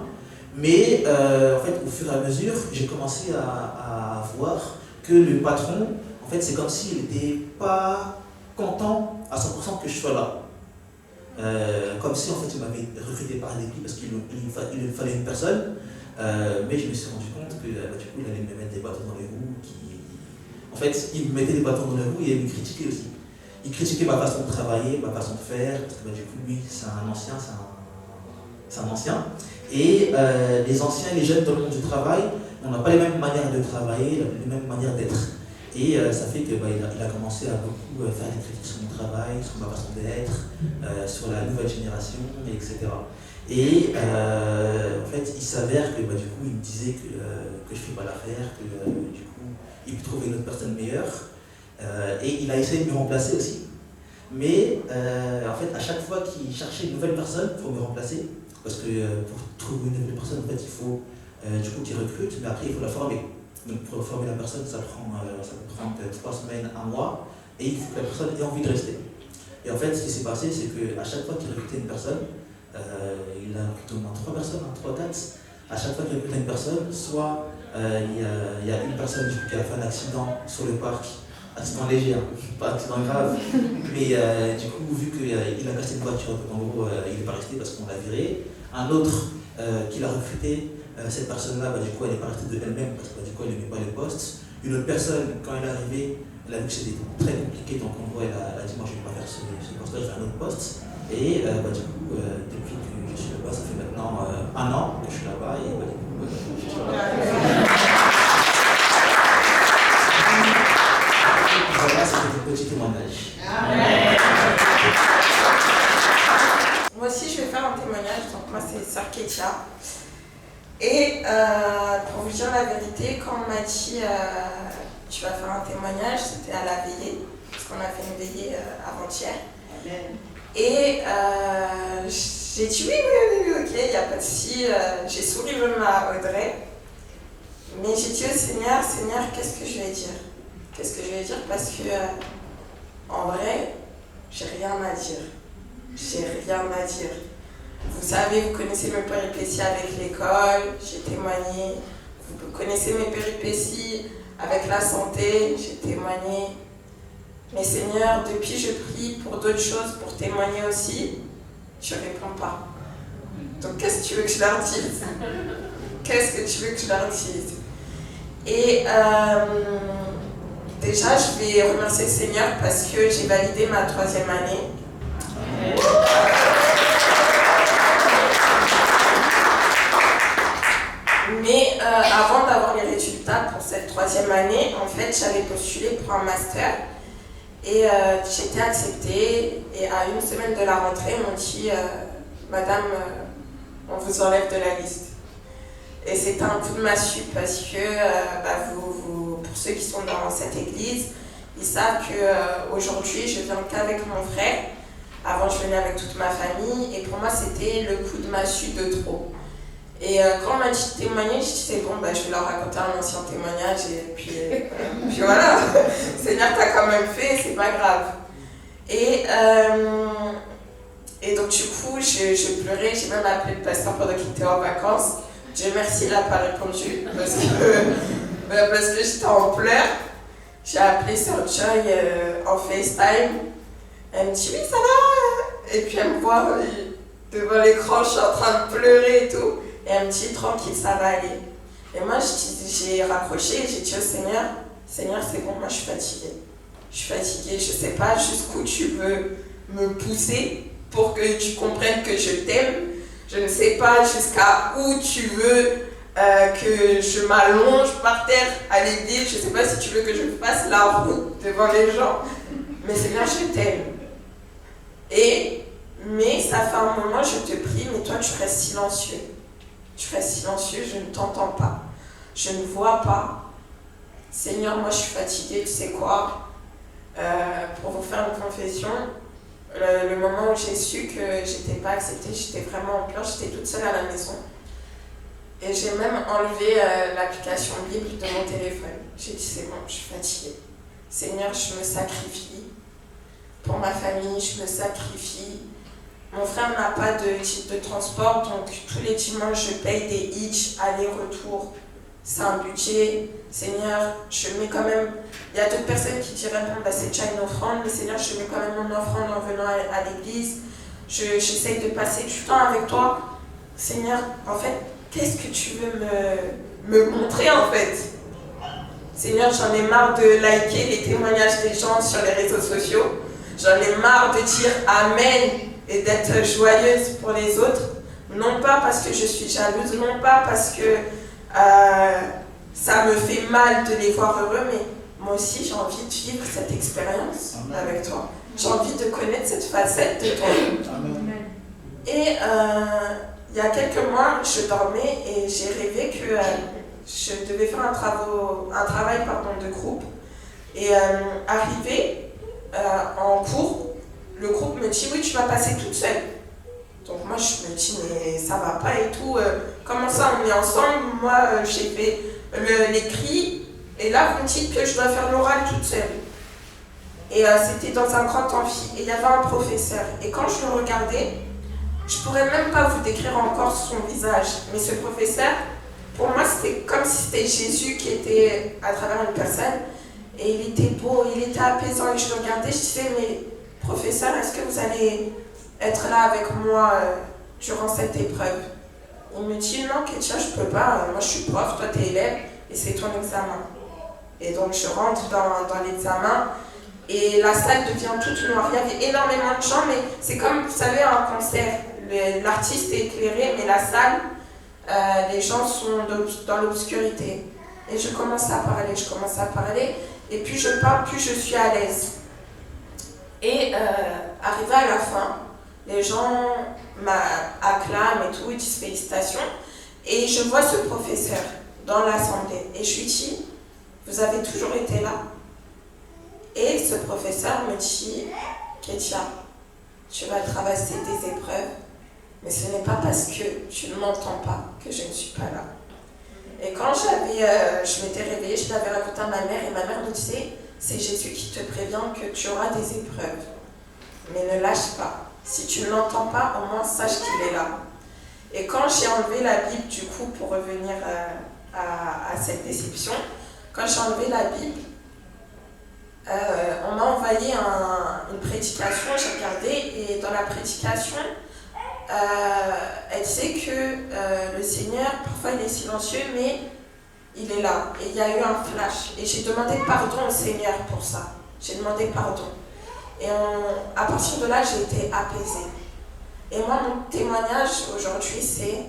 mais en fait au fur et à mesure, j'ai commencé à voir que le patron, en fait c'est comme s'il n'était pas content à 100% que je sois là. Comme si en fait il m'avait recruté par dépit parce qu'il me fallait une personne, mais je me suis rendu compte que du coup il allait me mettre des bâtons dans les roues. En fait, il me mettait des bâtons dans les roues et il me critiquait aussi. Il critiquait ma façon de travailler, ma façon de faire, parce que du coup lui c'est un ancien, et les anciens et les jeunes dans le monde du travail, on n'a pas les mêmes manières de travailler, les mêmes manières d'être. Et ça fait qu'il a commencé à beaucoup faire des critiques sur mon travail, sur ma façon d'être, sur la nouvelle génération, etc. Et en fait, il s'avère que du coup, il me disait que je ne fais pas l'affaire, que du coup, il peut trouver une autre personne meilleure. Et il a essayé de me remplacer aussi. Mais en fait, à chaque fois qu'il cherchait une nouvelle personne pour me remplacer, parce que pour trouver une nouvelle personne, en fait, il faut du coup qu'il recrute, mais après, il faut la former. Donc pour former la personne, ça peut prendre 3 semaines, 1 mois, et il faut que la personne ait envie de rester. Et en fait, ce qui s'est passé, c'est qu'à chaque fois qu'il recrutait une personne, il a recruté au moins 3 personnes, 3, 4. À chaque fois qu'il recrutait une personne, soit il y a une personne qui a fait un accident sur le parc, accident léger, pas accident grave, mais du coup, vu qu'il a cassé une voiture, en gros, il n'est pas resté parce qu'on l'a viré. Un autre qui l'a recruté, cette personne-là, du coup, elle n'est pas restée de elle-même parce que du coup, elle n'aimait pas le poste. Une autre personne, quand elle est arrivée, elle a vu que c'était très compliqué, donc en gros, elle a dit moi, je ne vais pas faire ce poste-là, je vais faire un autre poste. Et du coup, depuis que je suis là-bas, ça fait maintenant 1 an que je suis là-bas et du coup, je suis là-bas. Voilà, c'était un petit témoignage. Amen. Moi aussi, je vais faire un témoignage. Donc, moi, c'est Sœur Ketia. Et pour vous dire la vérité, quand on m'a dit tu vas faire un témoignage, c'était à la veillée, parce qu'on a fait une veillée avant-hier. Amen. Et j'ai dit oui, ok, il n'y a pas de souci. J'ai souri même à Audrey. Mais j'ai dit au Seigneur, qu'est-ce que je vais dire? Qu'est-ce que je vais dire? Parce que en vrai, j'ai rien à dire. J'ai rien à dire. Vous savez, vous connaissez mes péripéties avec l'école, j'ai témoigné. Vous connaissez mes péripéties avec la santé, j'ai témoigné. Mais Seigneur, depuis je prie pour d'autres choses, pour témoigner aussi, je ne réponds pas. Donc qu'est-ce que tu veux que je leur dise? Qu'est-ce que tu veux que je leur dise? Et déjà, je vais remercier le Seigneur parce que j'ai validé ma 3e année. Mais avant d'avoir les résultats pour cette 3e année, en fait, j'avais postulé pour un master et j'étais acceptée. Et à une semaine de la rentrée, ils m'ont dit Madame, on vous enlève de la liste. Et c'était un coup de massue parce que pour ceux qui sont dans cette église, ils savent qu'aujourd'hui, je viens qu'avec mon frère. Avant, je venais avec toute ma famille et pour moi, c'était le coup de massue de trop. Et quand on m'a dit de témoigner, je dis c'est bon, je vais leur raconter un ancien témoignage et puis voilà, Seigneur t'as quand même fait, c'est pas grave. Et donc du coup, je pleurais, j'ai même appelé le pasteur pendant qu'il était en vacances. Dieu merci, il n'a pas répondu parce que j'étais en pleurs. J'ai appelé Sœur Joy en FaceTime. Elle me dit oui, ça va. Et puis elle me voit devant l'écran, je suis en train de pleurer et tout. Et elle me dit tranquille, ça va aller. Et moi j'ai raccroché et j'ai dit au Seigneur, Seigneur c'est bon, moi je suis fatiguée. Je suis fatiguée, je sais pas jusqu'où tu veux me pousser pour que tu comprennes que je t'aime. Je ne sais pas jusqu'à où tu veux que je m'allonge par terre à l'église. Je ne sais pas si tu veux que je fasse la route devant les gens. Mais Seigneur, je t'aime. Mais ça fait un moment, je te prie, mais toi tu restes silencieux. Tu restes silencieux, je ne t'entends pas. Je ne vois pas. Seigneur, moi je suis fatiguée, tu sais quoi? Pour vous faire une confession, le moment où j'ai su que j'étais pas acceptée, j'étais vraiment en pleurs, j'étais toute seule à la maison. Et j'ai même enlevé l'application Bible de mon téléphone. J'ai dit c'est bon, je suis fatiguée. Seigneur, je me sacrifie. Pour ma famille, je me sacrifie. Mon frère n'a pas de titre de transport, donc tous les dimanches, je paye des hitch, aller-retour. C'est un budget. Seigneur, je mets quand même... Il y a d'autres personnes qui diraient, bon, c'est déjà une offrande, mais Seigneur, je mets quand même mon offrande en venant à l'église. J'essaye de passer du temps avec toi. Seigneur, en fait, qu'est-ce que tu veux me montrer, en fait? Seigneur, j'en ai marre de liker les témoignages des gens sur les réseaux sociaux. J'en ai marre de dire Amen et d'être joyeuse pour les autres. Non pas parce que je suis jalouse, non pas parce que ça me fait mal de les voir heureux, mais moi aussi j'ai envie de vivre cette expérience avec toi. J'ai envie de connaître cette facette de toi. Et il y a quelques mois, je dormais et j'ai rêvé que je devais faire un travail de groupe. Et arrivé en cours, le groupe me dit oui, tu vas passer toute seule. Donc moi je me dis mais ça va pas et tout. Comment ça on est ensemble? Moi j'ai fait l'écrit et là vous me dites que je dois faire l'oral toute seule. Et c'était dans un grand amphi et il y avait un professeur. Et quand je le regardais, je pourrais même pas vous décrire encore son visage. Mais ce professeur, pour moi c'était comme si c'était Jésus qui était à travers une personne. Et il était beau, il était apaisant et je le regardais, je disais mais professeur, est-ce que vous allez être là avec moi durant cette épreuve? Il me dit non Ketia, je peux pas, moi je suis prof, toi t'es élève et c'est ton examen. Et donc je rentre dans l'examen et la salle devient toute noire. Il y avait énormément de gens, mais c'est comme vous savez un concert, l'artiste est éclairé mais la salle, les gens sont dans l'obscurité. Et je commence à parler, et plus je parle, plus je suis à l'aise. Et arrivé à la fin, les gens m'acclament et tout, ils disent félicitations. Et je vois ce professeur dans l'assemblée. Et je lui dis, vous avez toujours été là? Et ce professeur me dit, Ketia, tu vas traverser des épreuves, mais ce n'est pas parce que tu ne m'entends pas que je ne suis pas là. Et quand je m'étais réveillée, je l'avais raconté à ma mère et ma mère me disait c'est Jésus qui te prévient que tu auras des épreuves. Mais ne lâche pas. Si tu ne l'entends pas, au moins sache qu'il est là. Et quand j'ai enlevé la Bible, du coup, pour revenir à cette déception, quand j'ai enlevé la Bible, on m'a envoyé une prédication, j'ai regardé, et dans la prédication, elle disait que le Seigneur, parfois il est silencieux, mais il est là. Et il y a eu un flash. Et j'ai demandé pardon au Seigneur pour ça. J'ai demandé pardon. Et à partir de là, j'ai été apaisée. Et moi, mon témoignage aujourd'hui, c'est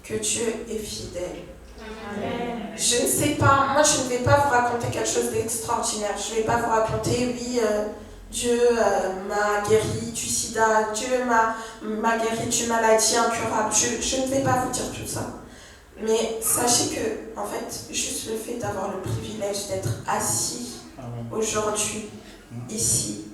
que Dieu est fidèle. Amen. Je ne sais pas, moi je ne vais pas vous raconter quelque chose d'extraordinaire. Je ne vais pas vous raconter, oui, Dieu m'a guéri du sida, Dieu m'a guéri d'une maladie incurable. Je ne vais pas vous dire tout ça. Mais sachez que, en fait, juste le fait d'avoir le privilège d'être assis aujourd'hui, ici,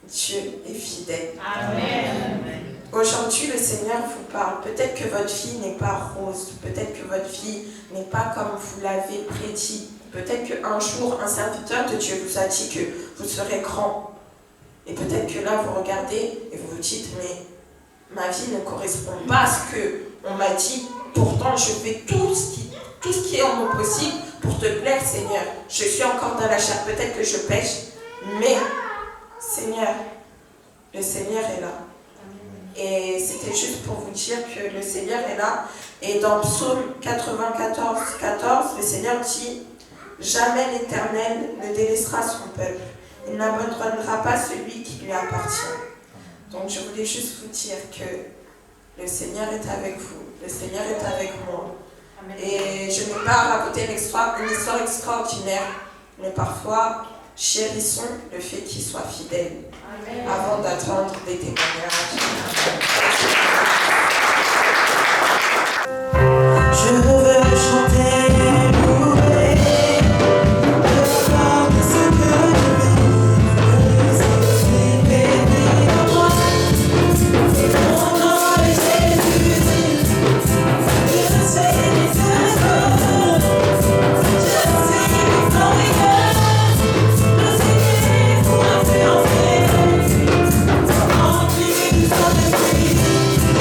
Dieu est fidèle. Amen. Aujourd'hui, le Seigneur vous parle. Peut-être que votre vie n'est pas rose. Peut-être que votre vie n'est pas comme vous l'avez prédit. Peut-être qu'un jour, un serviteur de Dieu vous a dit que vous serez grand. Et peut-être que là, vous regardez et vous vous dites, mais ma vie ne correspond pas à ce qu'on m'a dit. Pourtant, je fais tout ce qui est en mon possible pour te plaire, Seigneur. Je suis encore dans la chair. Peut-être que je pêche, mais Seigneur, le Seigneur est là. Et c'était juste pour vous dire que le Seigneur est là. Et dans Psaume 94, 14, le Seigneur dit « Jamais l'Éternel ne délaissera son peuple. Il n'abandonnera pas celui qui lui appartient. » Donc je voulais juste vous dire que le Seigneur est avec vous. Le Seigneur est avec moi. Et je n'ai pas raconté une histoire extraordinaire, mais parfois, chérissons le fait qu'il soit fidèle. Amen. Avant d'attendre des témoignages. Je veux chanter, louer, devant ce que je vis, béni en moi, mon nom est Jésus, je sais les œuvres, je sais les glorieux, le Seigneur pour influencer, rempli du Saint-Esprit.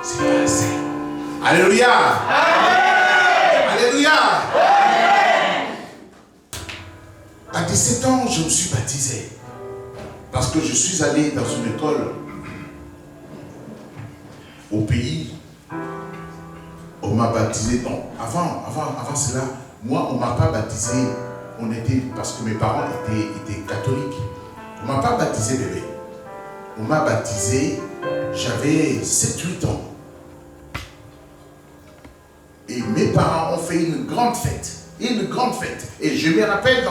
c'est pas assez. Alléluia. Alléluia. À 17 ans, je me suis baptisé. Parce que je suis allé dans une école au pays. On m'a baptisé. Non, avant cela, moi, on ne m'a pas baptisé. Parce que mes parents étaient catholiques. On ne m'a pas baptisé bébé. On m'a baptisé, j'avais 7-8 ans. Et mes parents ont fait une grande fête. Une grande fête. Et je me rappelle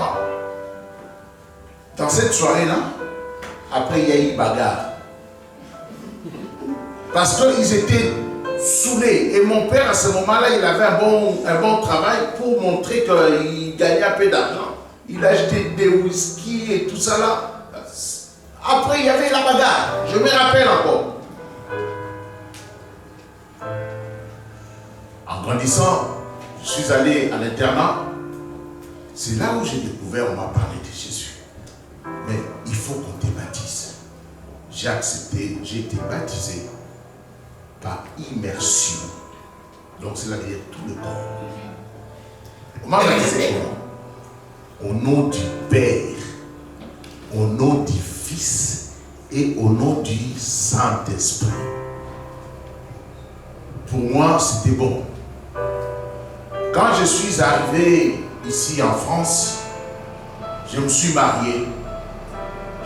dans cette soirée-là, après il y a eu bagarre. Parce qu'ils étaient saoulés. Et mon père, à ce moment-là, il avait un bon travail pour montrer qu'il gagnait un peu d'argent. Il achetait des whisky et tout ça là. Après, il y avait la bagarre. Je me rappelle encore. En grandissant, je suis allé à l'internat. C'est là où j'ai découvert, on m'a parlé de Jésus. Mais il faut qu'on te baptise. J'ai accepté, j'ai été baptisé par immersion. Donc c'est là derrière tout le corps. On m'a baptisé comment? Au nom du Père, au nom du Fils et au nom du Saint-Esprit. Pour moi, c'était bon. Quand je suis arrivé ici en France, je me suis marié.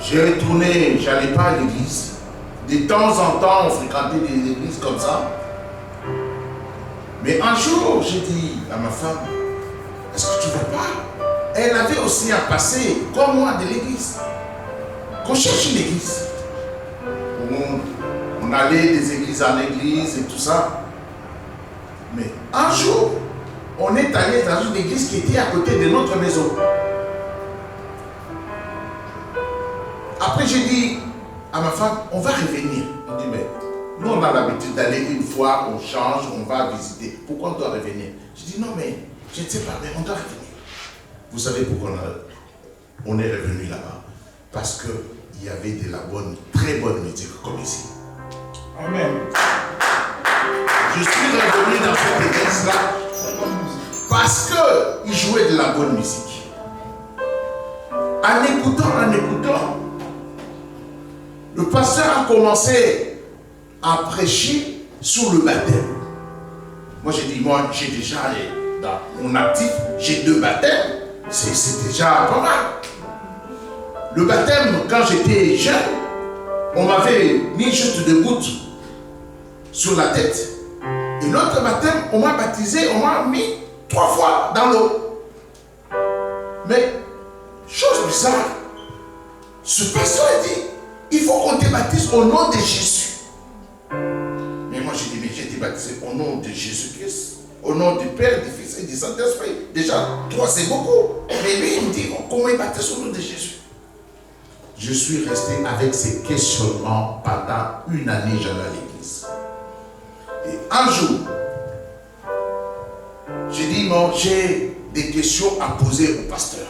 J'ai retourné, je n'allais pas à l'église. De temps en temps, on fréquentait des églises comme ça. Mais un jour, j'ai dit à ma femme, est-ce que tu ne veux pas? Elle avait aussi un passé, comme moi, de l'église. Qu'on cherche une église. On allait des églises en église et tout ça. Mais un jour, on est allé dans une église qui était à côté de notre maison. Après, j'ai dit à ma femme, on va revenir. On dit, mais nous, on a l'habitude d'aller une fois, on change, on va visiter. Pourquoi on doit revenir? Je dis, non, mais je ne sais pas, mais on doit revenir. Vous savez pourquoi on est revenu là-bas? Parce qu'il y avait de la très bonne musique comme ici. Amen. Je suis revenu dans cette église-là parce qu'il jouait de la bonne musique. En écoutant, le pasteur a commencé à prêcher sur le baptême. Moi j'ai dit, moi j'ai déjà, dans mon actif, j'ai 2 baptêmes. C'est déjà pas mal. Le baptême, quand j'étais jeune, on m'avait mis juste 2 gouttes sur la tête. Et l'autre baptême, on m'a baptisé, on m'a mis 3 fois dans l'eau. Mais, chose bizarre, ce pasteur a dit, il faut qu'on te baptise au nom de Jésus. Mais moi j'ai dit, mais j'ai été baptisé au nom de Jésus-Christ, au nom du Père, du Fils et du Saint-Esprit. Déjà, 3 c'est beaucoup. Mais lui, il me dit, comment il baptise au nom de Jésus? Je suis resté avec ces questionnements pendant 1 année, j'allais à l'église. Et un jour, j'ai dit, non, j'ai des questions à poser au pasteur.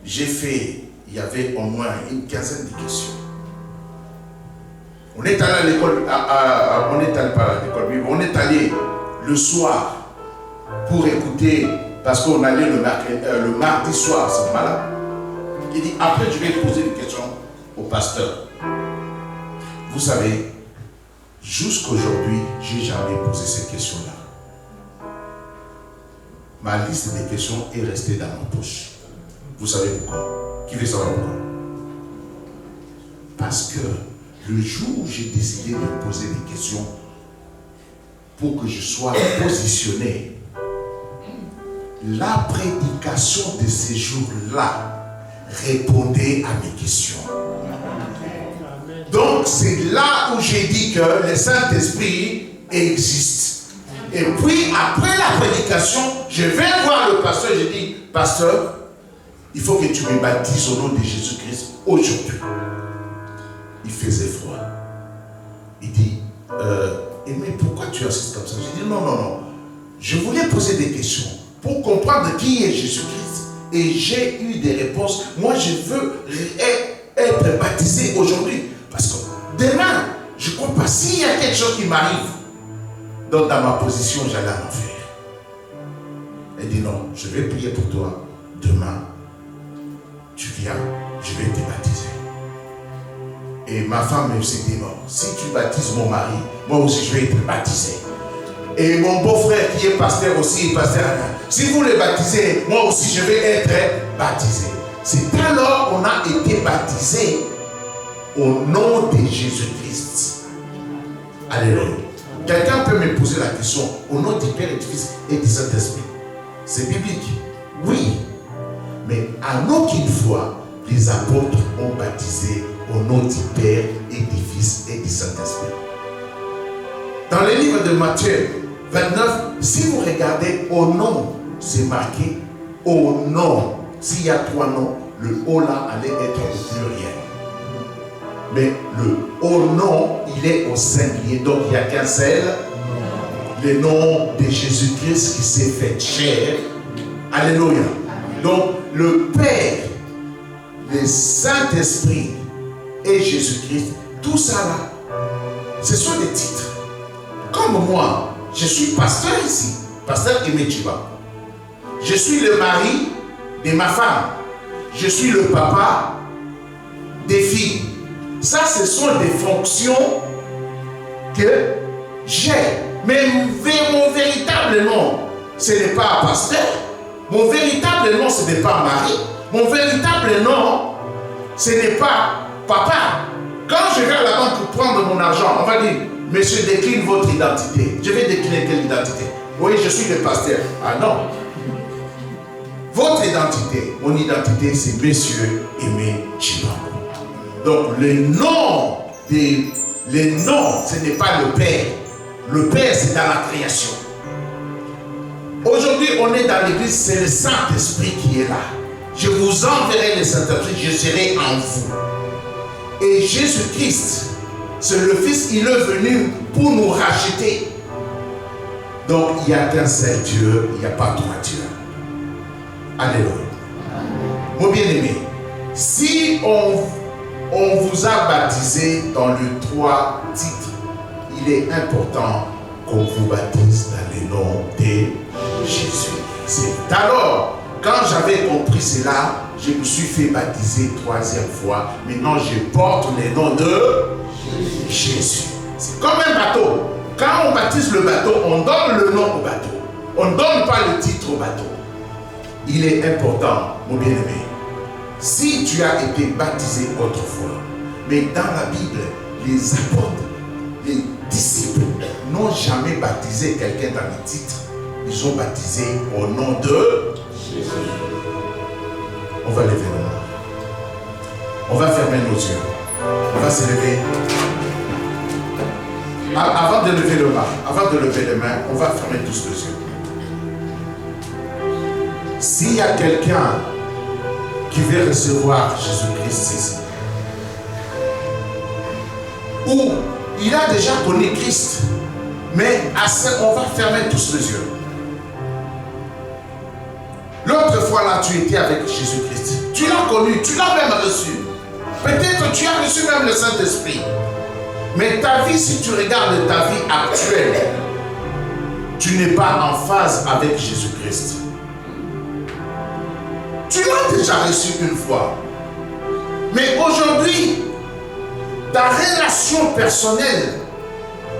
Il y avait au moins une quinzaine de questions. On est allé à l'école, on est allé pas à l'école, mais on est allé le soir pour écouter, parce qu'on allait le mardi soir, c'est malade. Il dit, après je vais poser des questions au pasteur. Vous savez, jusqu'aujourd'hui, je n'ai jamais posé ces questions-là. Ma liste des questions est restée dans ma poche. Vous savez pourquoi? Qui veut savoir pourquoi? Parce que le jour où j'ai décidé de poser des questions pour que je sois positionné, la prédication de ces jours-là répondait à mes questions. Donc c'est là où j'ai dit que le Saint-Esprit existe. Et puis après la prédication, je vais voir le pasteur, je dis, pasteur, il faut que tu me baptises au nom de Jésus-Christ aujourd'hui. Il faisait froid. Il dit, mais pourquoi tu assistes comme ça? J'ai dit, non. Je voulais poser des questions pour comprendre qui est Jésus-Christ. Et j'ai eu des réponses. Moi, je veux être baptisé aujourd'hui. Parce que demain, je ne crois pas, s'il y a quelque chose qui m'arrive, Donc dans ma position, j'allais en enfer. Elle dit non, je vais prier pour toi. Demain, tu viens, je vais te baptiser. Et ma femme me s'est dit non, si tu baptises mon mari, moi aussi je vais te baptiser. Et mon beau-frère qui est pasteur aussi, pasteur, si vous le baptisez, moi aussi je vais être baptisé. C'est alors qu'on a été baptisé au nom de Jésus-Christ. Alléluia. Quelqu'un peut me poser la question, au nom du Père et du Fils et du Saint-Esprit. C'est biblique. Oui. Mais en aucune fois, les apôtres ont baptisé au nom du Père et du Fils et du Saint-Esprit. Dans le livre de Matthieu 29, si vous regardez au nom, c'est marqué au nom. S'il y a 3 noms, le O là allait être au pluriel. Mais le au nom, il est au singulier. Donc il n'y a qu'un seul. Le nom de Jésus-Christ qui s'est fait chair. Alléluia. Donc le Père, le Saint-Esprit et Jésus-Christ, tout ça là, ce sont des titres. Comme moi, je suis pasteur ici, pasteur Aimé Chiba. Je suis le mari de ma femme. Je suis le papa des filles. Ça, ce sont des fonctions que j'ai. Mais mon véritable nom, ce n'est pas pasteur. Mon véritable nom, ce n'est pas mari. Mon véritable nom, ce n'est pas papa. Quand je vais à la banque pour prendre mon argent, on va dire, monsieur, décline votre identité. Je vais décliner quelle identité? Oui, je suis le pasteur. Ah non. Votre identité, mon identité, c'est monsieur Aimé Chiba. Donc le nom, ce n'est pas le Père. Le Père, c'est dans la création. Aujourd'hui, on est dans l'église, c'est le Saint-Esprit qui est là. Je vous enverrai le Saint-Esprit, je serai en vous. Et Jésus-Christ, c'est le Fils, il est venu pour nous racheter. Donc, il n'y a qu'un seul Dieu, il n'y a pas 3 dieux. Alléluia. Mon bien-aimé, si on vous a baptisé dans les 3 titres, il est important qu'on vous baptise dans le nom de Jésus. C'est alors, quand j'avais compris cela, je me suis fait baptiser 3e fois. Maintenant, je porte le nom de Jésus. C'est comme un bateau. Quand on baptise le bateau, on donne le nom au bateau. On ne donne pas le titre au bateau. Il est important, mon bien-aimé, si tu as été baptisé autrefois, mais dans la Bible, les apôtres, les disciples n'ont jamais baptisé quelqu'un dans le titre. Ils ont baptisé au nom de Jésus. On va lever nos mains. On va fermer nos yeux. On va se lever. Avant de lever le main, avant de lever les mains, on va fermer tous les yeux. S'il y a quelqu'un qui veut recevoir Jésus-Christ ici, ou il a déjà connu Christ, mais on va fermer tous les yeux. L'autre fois là, tu étais avec Jésus-Christ. Tu l'as connu, tu l'as même reçu. Peut-être tu as reçu même le Saint-Esprit. Mais ta vie, si tu regardes ta vie actuelle, tu n'es pas en phase avec Jésus-Christ. Tu l'as déjà reçu une fois. Mais aujourd'hui, ta relation personnelle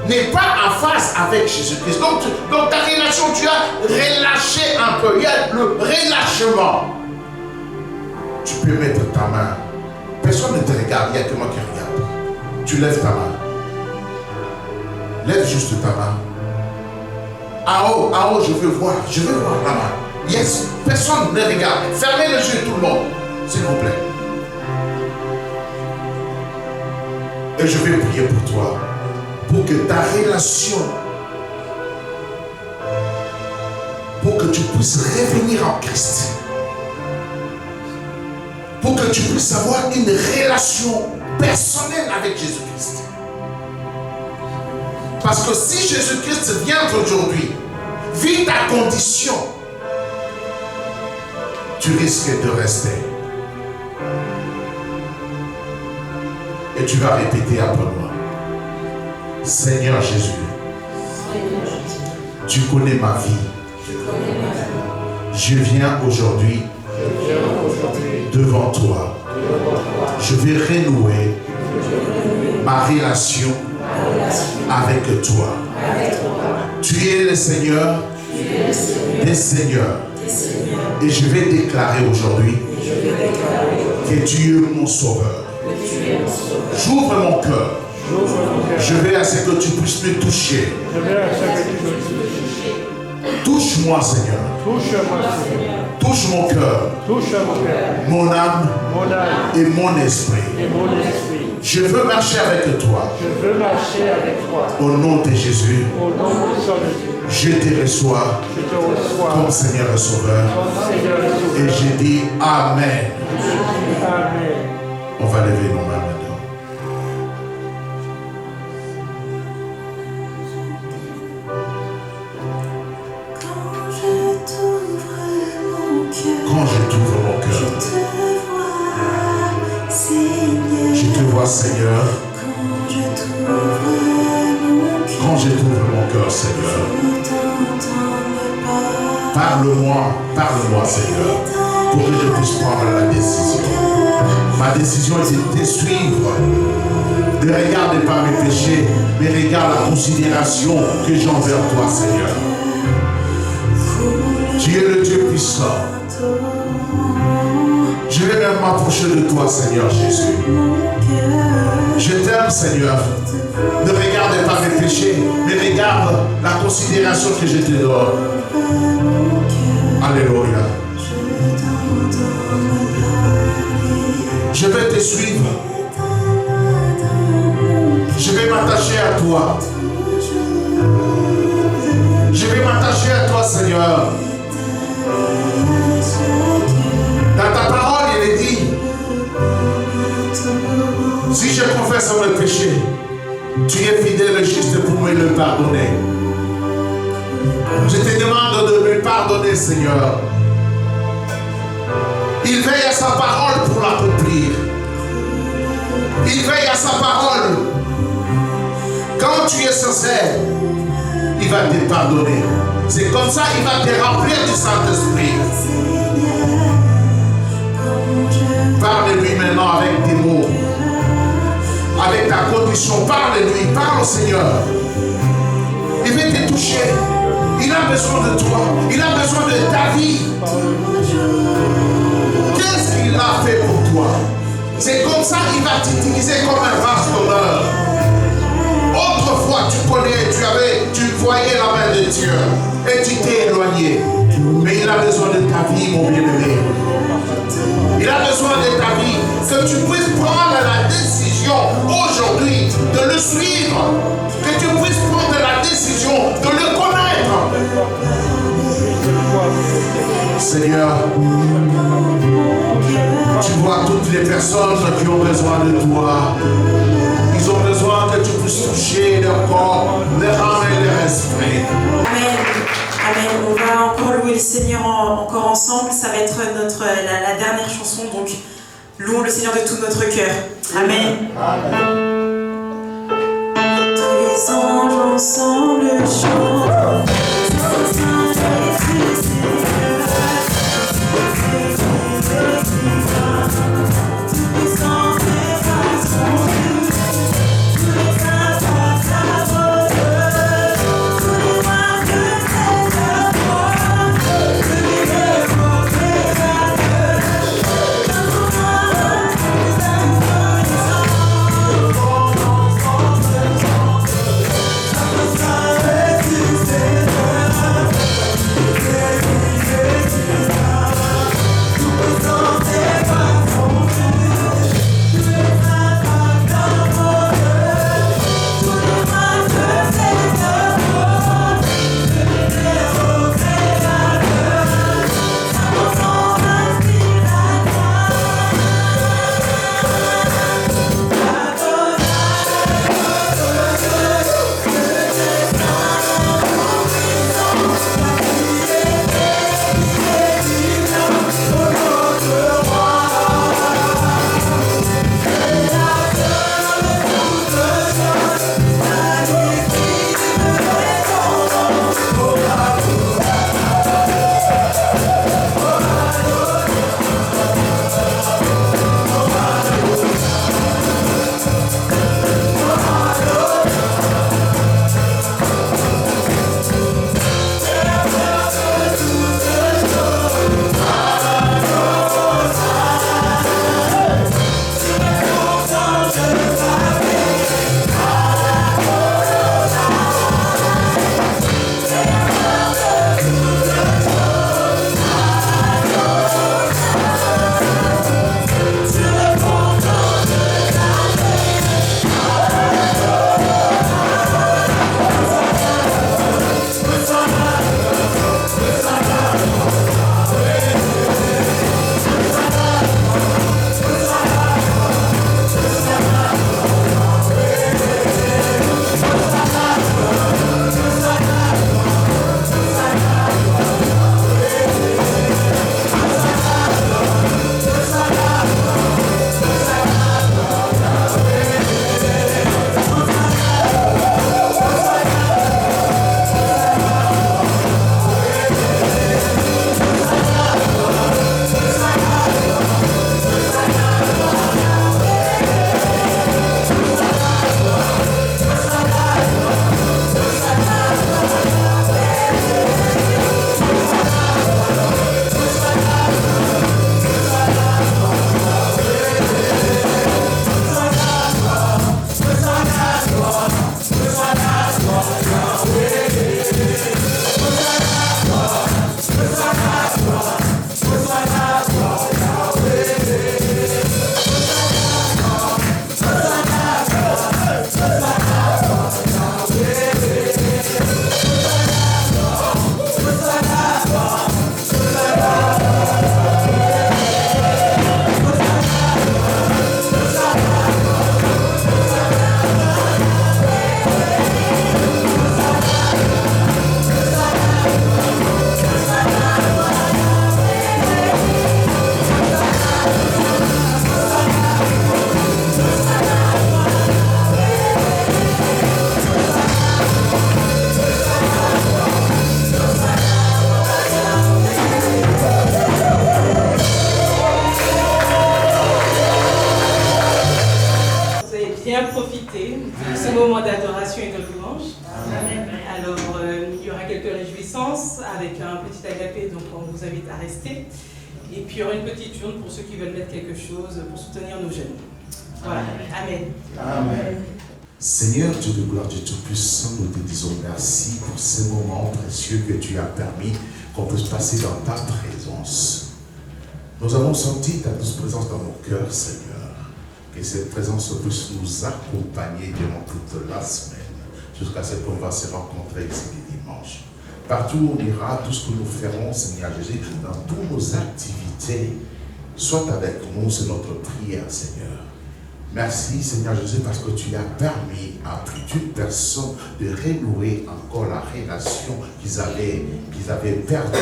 n'est pas en phase avec Jésus-Christ. Donc ta relation, tu as relâché un peu. Il y a le relâchement. Tu peux mettre ta main. Personne ne te regarde, il n'y a que moi qui regarde. Tu lèves ta main. Lève juste ta main. En haut, je veux voir la main. Yes, personne ne regarde. Fermez les yeux tout le monde, s'il vous plaît. Et je vais prier pour toi, pour que ta relation, pour que tu puisses revenir en Christ, pour que tu puisses avoir une relation personnelle avec Jésus-Christ. Parce que si Jésus-Christ vient aujourd'hui, vis ta condition, tu risques de rester. Et tu vas répéter après moi. Seigneur Jésus, Tu connais ma vie. Je viens aujourd'hui devant toi. Je vais renouer ma relation avec toi. Tu es le Seigneur des Seigneurs. Et je vais déclarer aujourd'hui que tu es mon sauveur. J'ouvre mon cœur. Je vais à ce que tu puisses me toucher. Touche-moi, Seigneur. Touche mon cœur, mon âme et mon esprit. Je veux marcher avec toi. Au nom de Jésus, je te reçois comme Seigneur et Sauveur. Et je dis Amen. On va lever nos mains maintenant. Quand je t'ouvre mon cœur, je te vois, Seigneur. Quand je t'ouvre mon cœur, Seigneur, parle-moi, Seigneur, pour que je puisse prendre la décision. Ma décision est de te suivre, de regarder pas mes péchés, mais regarde la considération que j'ai envers toi, Seigneur. Tu es le Dieu puissant. Je vais même m'approcher de toi, Seigneur Jésus. Je t'aime, Seigneur. Ne regarde pas mes péchés, mais regarde la considération que je te donne. Alléluia. Je vais te suivre. Je vais m'attacher à toi. Je vais m'attacher à toi, Seigneur. Dans ta parole, il est dit, si je confesse mes péchés, tu es fidèle et juste pour me le pardonner. Je te demande de me pardonner, Seigneur. Il veille à sa parole pour l'accomplir. Il veille à sa parole. Quand tu es sincère, il va te pardonner. C'est comme ça qu'il va te remplir du Saint-Esprit. Parle-lui maintenant avec tes mots, avec ta condition. Parle-lui, parle au Seigneur. Il veut te toucher. Il a besoin de toi. Il a besoin de ta vie. Qu'est-ce qu'il a fait pour toi? C'est comme ça qu'il va t'utiliser comme un vase d'honneur. Autrefois, tu voyais la main de Dieu et tu t'es éloigné. Mais il a besoin de ta vie, mon bien-aimé. Il a besoin de ta vie, que tu puisses prendre la décision aujourd'hui de le suivre, que tu puisses prendre la décision de le connaître. Seigneur, tu vois toutes les personnes qui ont besoin de toi. Ils ont besoin que tu puisses toucher leur corps, leur âme et leur esprit. Amen. Amen. On va encore louer le Seigneur encore ensemble. Ça va être la dernière chanson. Donc, louons le Seigneur de tout notre cœur. Amen. Amen. Tous les anges ensemble chantent. Amen. Alors, il y aura quelques réjouissances avec un petit agapé, donc on vous invite à rester. Et puis il y aura une petite urne pour ceux qui veulent mettre quelque chose pour soutenir nos jeunes. Voilà. Amen. Amen. Seigneur Dieu de gloire, Dieu Tout-Puissant, nous te disons merci pour ces moments précieux que tu as permis qu'on puisse passer dans ta présence. Nous avons senti ta douce présence dans nos cœurs, Seigneur. Que cette présence puisse nous accompagner durant toute la semaine, jusqu'à ce qu'on va se rencontrer ici les dimanches. Partout où on ira, tout ce que nous ferons, Seigneur Jésus, dans toutes nos activités, sois avec nous, c'est notre prière, Seigneur. Merci, Seigneur Jésus, parce que tu as permis à plus d'une personne de renouer encore la relation qu'ils avaient perdue,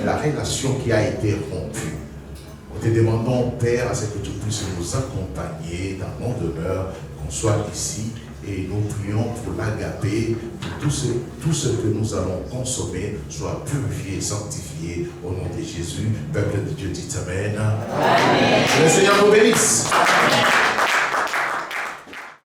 la relation qui a été rompue. Nous te demandons, Père, à ce que tu puisses nous accompagner dans nos demeures, qu'on soit ici, et nous prions pour l'agapé, pour tout ce que nous allons consommer soit purifié et sanctifié au nom de Jésus. Peuple de Dieu dit Amen. Amen. Que le Seigneur nous bénisse.